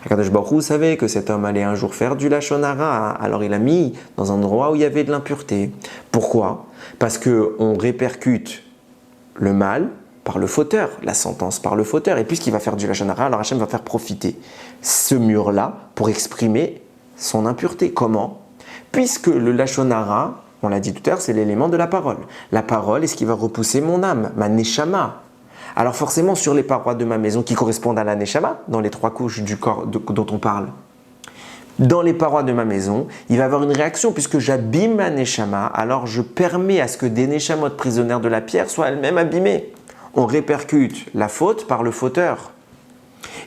Akadosh Baruch Hu savait que cet homme allait un jour faire du Lachon Hara, alors il a mis dans un endroit où il y avait de l'impureté. Pourquoi? Parce qu'on répercute le mal par le fauteur, la sentence par le fauteur. Et puisqu'il va faire du Lachon Hara, alors Hachem va faire profiter ce mur-là pour exprimer son impureté. Comment? Puisque le Lachon Hara, on l'a dit tout à l'heure, c'est l'élément de la parole. La parole est ce qui va repousser mon âme, ma neshama. Alors forcément, sur les parois de ma maison qui correspondent à la neshama, dans les trois couches du corps dont on parle, dans les parois de ma maison, il va y avoir une réaction puisque j'abîme ma neshama, alors je permets à ce que des neshamot prisonnières de la pierre soient elles-mêmes abîmées. On répercute la faute par le fauteur.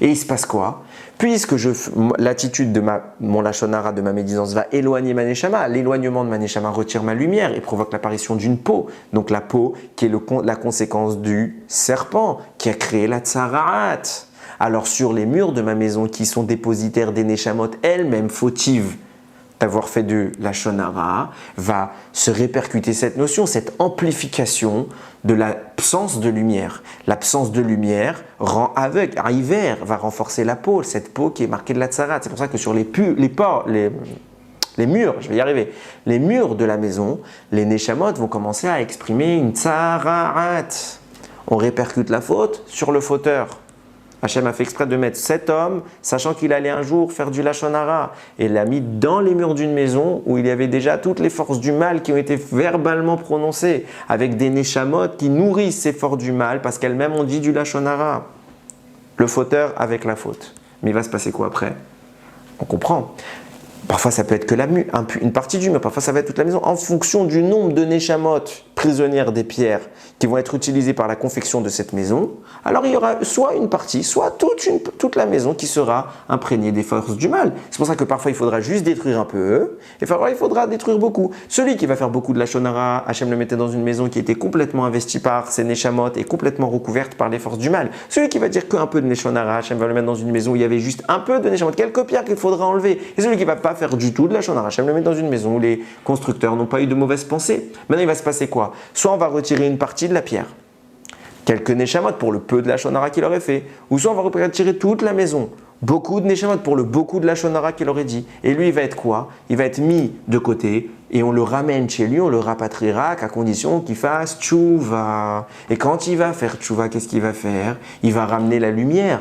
Et il se passe quoi? Puisque l'attitude de mon lachon hara, de ma médisance, va éloigner ma neshama, l'éloignement de ma neshama retire ma lumière et provoque l'apparition d'une peau. Donc la peau qui est la conséquence du serpent qui a créé la tsaraat. Alors sur les murs de ma maison qui sont dépositaires des neshamot elles-mêmes fautives d'avoir fait de lachon hara, va se répercuter cette notion, cette amplification de l'absence de lumière. L'absence de lumière rend aveugle. Hiver va renforcer la peau, cette peau qui est marquée de la tsarat. C'est pour ça que sur les murs, je vais y arriver, les murs de la maison, les neshamot vont commencer à exprimer une tsarat. On répercute la faute sur le fauteur. Hachem a fait exprès de mettre cet homme, sachant qu'il allait un jour faire du lachon hara, et l'a mis dans les murs d'une maison où il y avait déjà toutes les forces du mal qui ont été verbalement prononcées, avec des neshamot qui nourrissent ces forces du mal parce qu'elles-mêmes ont dit du lachon hara. Le fauteur avec la faute. Mais il va se passer quoi après? On comprend. Parfois, ça peut être que une partie du mur, parfois ça va être toute la maison, en fonction du nombre de neshamot prisonnières des pierres qui vont être utilisées par la confection de cette maison. Alors il y aura soit une partie, soit toute la maison qui sera imprégnée des forces du mal. C'est pour ça que parfois il faudra juste détruire un peu, et parfois il faudra détruire beaucoup. Celui qui va faire beaucoup de lachon hara, Hachem le mettait dans une maison qui était complètement investie par ses neshamot et complètement recouverte par les forces du mal. Celui qui va dire qu'un peu de lachon hara, Hachem va le mettre dans une maison où il y avait juste un peu de neshamot, quelques pierres qu'il faudra enlever. Et celui qui va pas faire du tout de lachon hara, Hachem le met dans une maison où les constructeurs n'ont pas eu de mauvaises pensées. Maintenant il va se passer quoi? Soit on va retirer une partie de la pierre, quelques neshamot pour le peu de lachon hara qu'il aurait fait, ou soit on va retirer toute la maison, beaucoup de neshamot pour le beaucoup de lachon hara qu'il aurait dit. Et lui, il va être quoi? Il va être mis de côté et on le ramène chez lui, on le rapatriera à condition qu'il fasse tchouva. Et quand il va faire tchouva, qu'est-ce qu'il va faire? Il va ramener la lumière.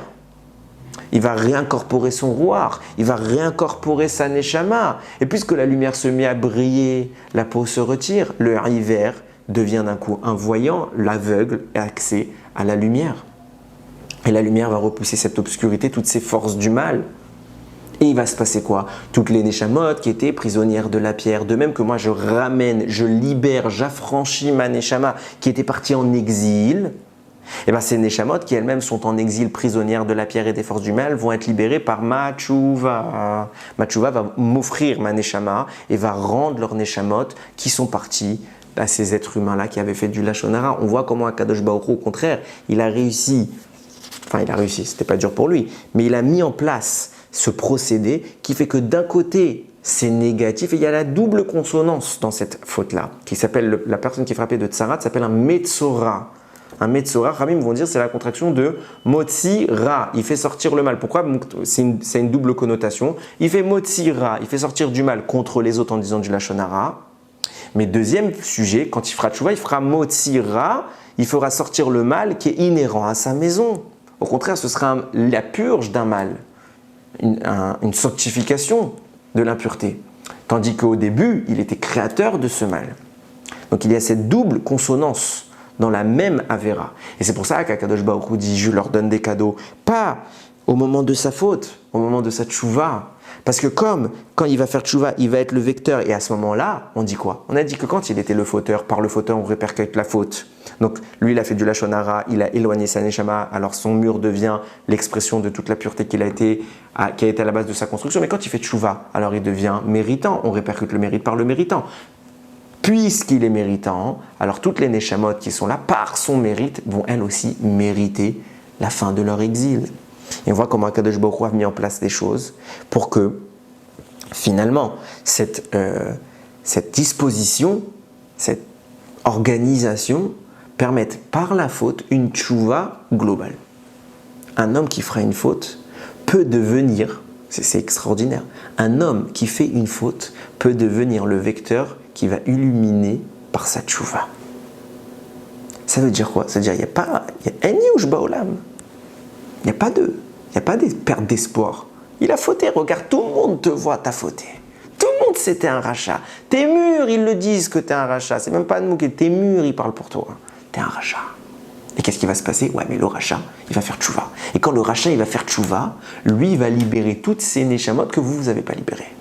Il va réincorporer son rouar, il va réincorporer sa neshama. Et puisque la lumière se met à briller, la peau se retire, le hiver devient d'un coup un voyant, l'aveugle a accès à la lumière. Et la lumière va repousser cette obscurité, toutes ces forces du mal. Et il va se passer quoi? Toutes les neshamot qui étaient prisonnières de la pierre, de même que moi je ramène, je libère, j'affranchis ma neshama qui était partie en exil, et bien ces neshamot qui elles-mêmes sont en exil, prisonnières de la pierre et des forces du mal, vont être libérées par ma tchouva. Ma tchouva va m'offrir ma neshama et va rendre leurs neshamot qui sont partis à ces êtres humains-là qui avaient fait du lachon hara. On voit comment Akadosh Baruch Hu, au contraire, il a réussi, c'était pas dur pour lui, mais il a mis en place ce procédé qui fait que d'un côté, c'est négatif et il y a la double consonance dans cette faute-là, qui s'appelle, la personne qui est frappée de tsarat s'appelle un metzora. Un metzora, Ramim vont dire, c'est la contraction de motzi ra. Il fait sortir le mal. Pourquoi? C'est une double connotation. Il fait motzi ra, il fait sortir du mal contre les autres en disant du lachon hara. Mais deuxième sujet, quand il fera tchouva, il fera motzi ra, il fera sortir le mal qui est inhérent à sa maison. Au contraire, ce sera la purge d'un mal, une sanctification de l'impureté. Tandis qu'au début, il était créateur de ce mal. Donc il y a cette double consonance dans la même Avera. Et c'est pour ça qu'Akadosh Baruch Hu dit, je leur donne des cadeaux, pas au moment de sa faute, au moment de sa tchouva. Parce que quand il va faire tchouva, il va être le vecteur, et à ce moment-là, on dit quoi? On a dit que quand il était le fauteur, par le fauteur, on répercute la faute. Donc lui, il a fait du lachon hara, il a éloigné sa neshama, alors son mur devient l'expression de toute la pureté qui a été à la base de sa construction. Mais quand il fait tchouva, alors il devient méritant, on répercute le mérite par le méritant. Puisqu'il est méritant, alors toutes les neshamot qui sont là, par son mérite, vont elles aussi mériter la fin de leur exil. Et on voit comment Akadosh Baruch Hu a mis en place des choses pour que, finalement, cette disposition, cette organisation, permette par la faute une tchouva globale. Un homme qui fera une faute peut devenir, c'est extraordinaire, un homme qui fait une faute peut devenir le vecteur qui va illuminer par sa tchouva. Ça veut dire quoi? Ça veut dire qu'il n'y a pas un yush baolam. Il n'y a pas de perte d'espoir. Il a fauté, regarde, tout le monde te voit, t'as fauté. Tout le monde sait que t'es un rachat. Tes murs, ils le disent que t'es un rachat. C'est même pas de mouquet, tes murs, ils parlent pour toi. T'es un rachat. Et qu'est-ce qui va se passer? Ouais, mais le rachat, il va faire tchouva. Et quand le rachat, il va faire tchouva, lui, il va libérer toutes ces neshamot que vous n'avez pas libérées.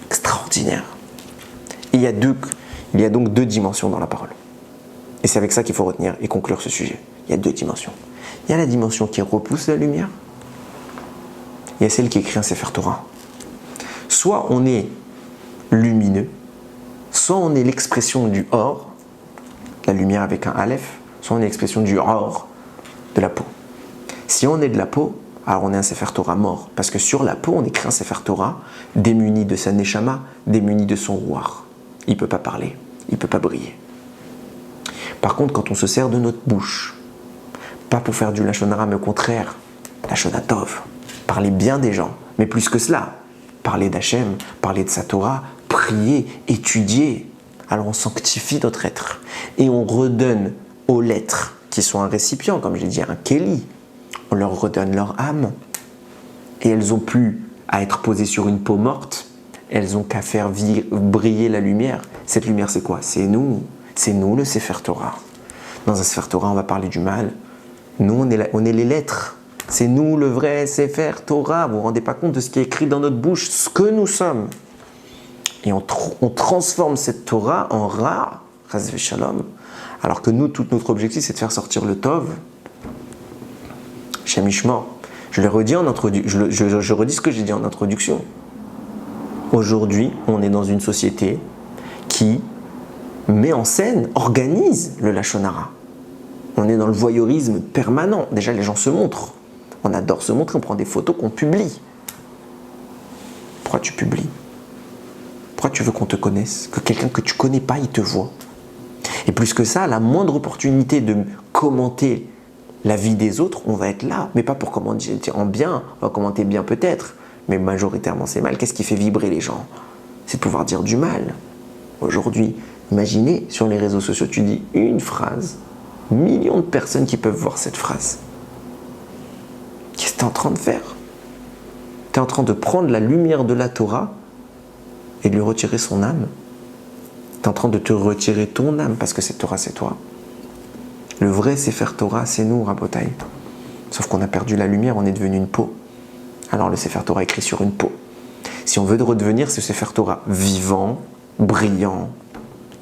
Extraordinaire. Et il y a donc deux dimensions dans la parole. Et c'est avec ça qu'il faut retenir et conclure ce sujet. Il y a deux dimensions. Il y a la dimension qui repousse la lumière. Il y a celle qui écrit un Sefer Torah. Soit on est lumineux, soit on est l'expression du or, la lumière avec un aleph, soit on est l'expression du or, de la peau. Si on est de la peau, alors on est un Sefer Torah mort. Parce que sur la peau, on écrit un Sefer Torah démuni de sa neshama, démuni de son rouar. Il ne peut pas parler, il ne peut pas briller. Par contre, quand on se sert de notre bouche, pas pour faire du lashon hara, mais au contraire, lashon tov, parler bien des gens, mais plus que cela, parler d'Hachem, parler de sa Torah, prier, étudier, alors on sanctifie notre être. Et on redonne aux lettres, qui sont un récipient, comme je l'ai dit, un keli, on leur redonne leur âme. Et elles n'ont plus à être posées sur une peau morte, elles n'ont qu'à faire briller la lumière. Cette lumière, c'est quoi? C'est nous le Sefer Torah. Dans un Sefer Torah, on va parler du mal. Nous, on est les lettres. C'est nous le vrai Sefer Torah. Vous ne vous rendez pas compte de ce qui est écrit dans notre bouche, ce que nous sommes. Et on transforme cette Torah en Ra, Chas v'Shalom. Alors que nous, tout notre objectif, c'est de faire sortir le Tov. Shem Yishmor. Je le redis en introduction. Je redis ce que j'ai dit en introduction. Aujourd'hui, on est dans une société qui met en scène, organise le lashon hara. On est dans le voyeurisme permanent. Déjà, les gens se montrent. On adore se montrer, on prend des photos qu'on publie. Pourquoi tu publies? Pourquoi tu veux qu'on te connaisse? Que quelqu'un que tu ne connais pas, il te voit. Et plus que ça, la moindre opportunité de commenter la vie des autres, on va être là. Mais pas pour commenter en bien, on va commenter bien peut-être, mais majoritairement c'est mal. Qu'est-ce qui fait vibrer les gens? C'est de pouvoir dire du mal. Aujourd'hui, imaginez, sur les réseaux sociaux, tu dis une phrase, millions de personnes qui peuvent voir cette phrase. Qu'est-ce que tu es en train de faire? Tu es en train de prendre la lumière de la Torah et de lui retirer son âme. Tu es en train de te retirer ton âme parce que cette Torah, c'est toi. Le vrai Sefer Torah, c'est nous, Rabotai. Sauf qu'on a perdu la lumière, on est devenu une peau. Alors le Sefer Torah écrit sur une peau. Si on veut redevenir ce Sefer Torah vivant, brillant,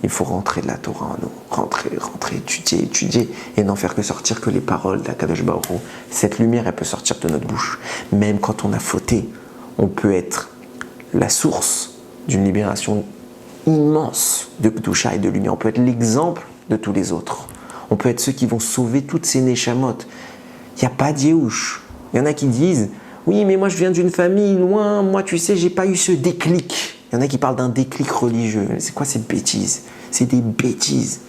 il faut rentrer de la Torah en nous. Rentrer, étudier, et n'en faire que sortir que les paroles d'Akadosh Baruch Hu. Cette lumière, elle peut sortir de notre bouche. Même quand on a fauté, on peut être la source d'une libération immense de Kedusha et de lumière. On peut être l'exemple de tous les autres. On peut être ceux qui vont sauver toutes ces neshamot. Il n'y a pas d'Yéhouch. Il y en a qui disent « Oui, mais moi je viens d'une famille loin, moi tu sais, j'ai pas eu ce déclic. » Il y en a qui parlent d'un déclic religieux. C'est quoi ces bêtises? C'est des bêtises.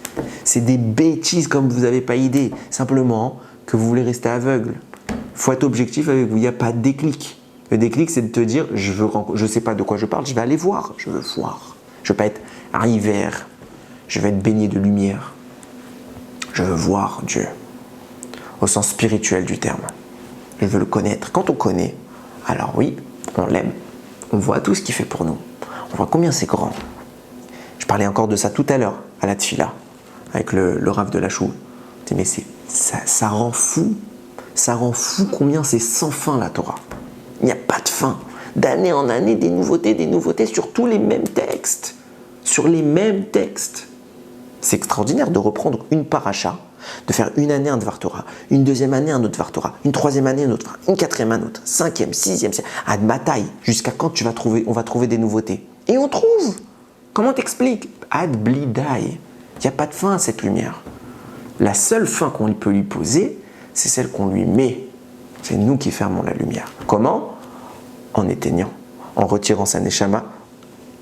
C'est des bêtises comme vous n'avez pas idée. Simplement que vous voulez rester aveugle. Il faut être objectif avec vous. Il n'y a pas de déclic. Le déclic, c'est de te dire je ne sais pas de quoi je parle, je vais aller voir. Je veux voir. Je ne veux pas être un hiver. Je vais être baigné de lumière. Je veux voir Dieu. Au sens spirituel du terme. Je veux le connaître. Quand on connaît, alors oui, on l'aime. On voit tout ce qu'il fait pour nous. On voit combien c'est grand. Je parlais encore de ça tout à l'heure, à la tfila, avec le Rav de la Chou. Mais ça rend fou. Ça rend fou combien c'est sans fin la Torah. Il n'y a pas de fin. D'année en année, des nouveautés sur tous les mêmes textes. Sur les mêmes textes. C'est extraordinaire de reprendre une paracha, de faire une année un Dvar Torah, une deuxième année un autre Dvar Torah, une troisième année un autre, une quatrième un autre, cinquième, sixième, ad bataille, jusqu'à quand on va trouver des nouveautés. Et on trouve. Comment t'expliques? Ad blidai. Il n'y a pas de fin à cette lumière. La seule fin qu'on peut lui poser, c'est celle qu'on lui met. C'est nous qui fermons la lumière. Comment? En éteignant, en retirant sa neshama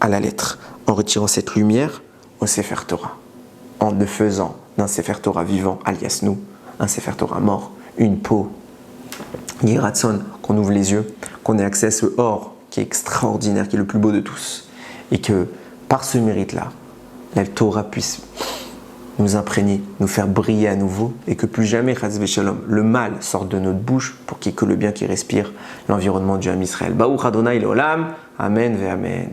à la lettre, en retirant cette lumière au Sefer Torah, en ne faisant d'un Sefer Torah vivant, alias nous, un Sefer Torah mort, une peau, Yiratson, qu'on ouvre les yeux, qu'on ait accès à ce or qui est extraordinaire, qui est le plus beau de tous, et que par ce mérite-là, la Torah puisse nous imprégner, nous faire briller à nouveau, et que plus jamais, Chas v'Shalom, le mal sorte de notre bouche pour qu'il y ait que le bien qui respire l'environnement du Ham Israël. Baruch Adonai Leolam, Amen ve Amen.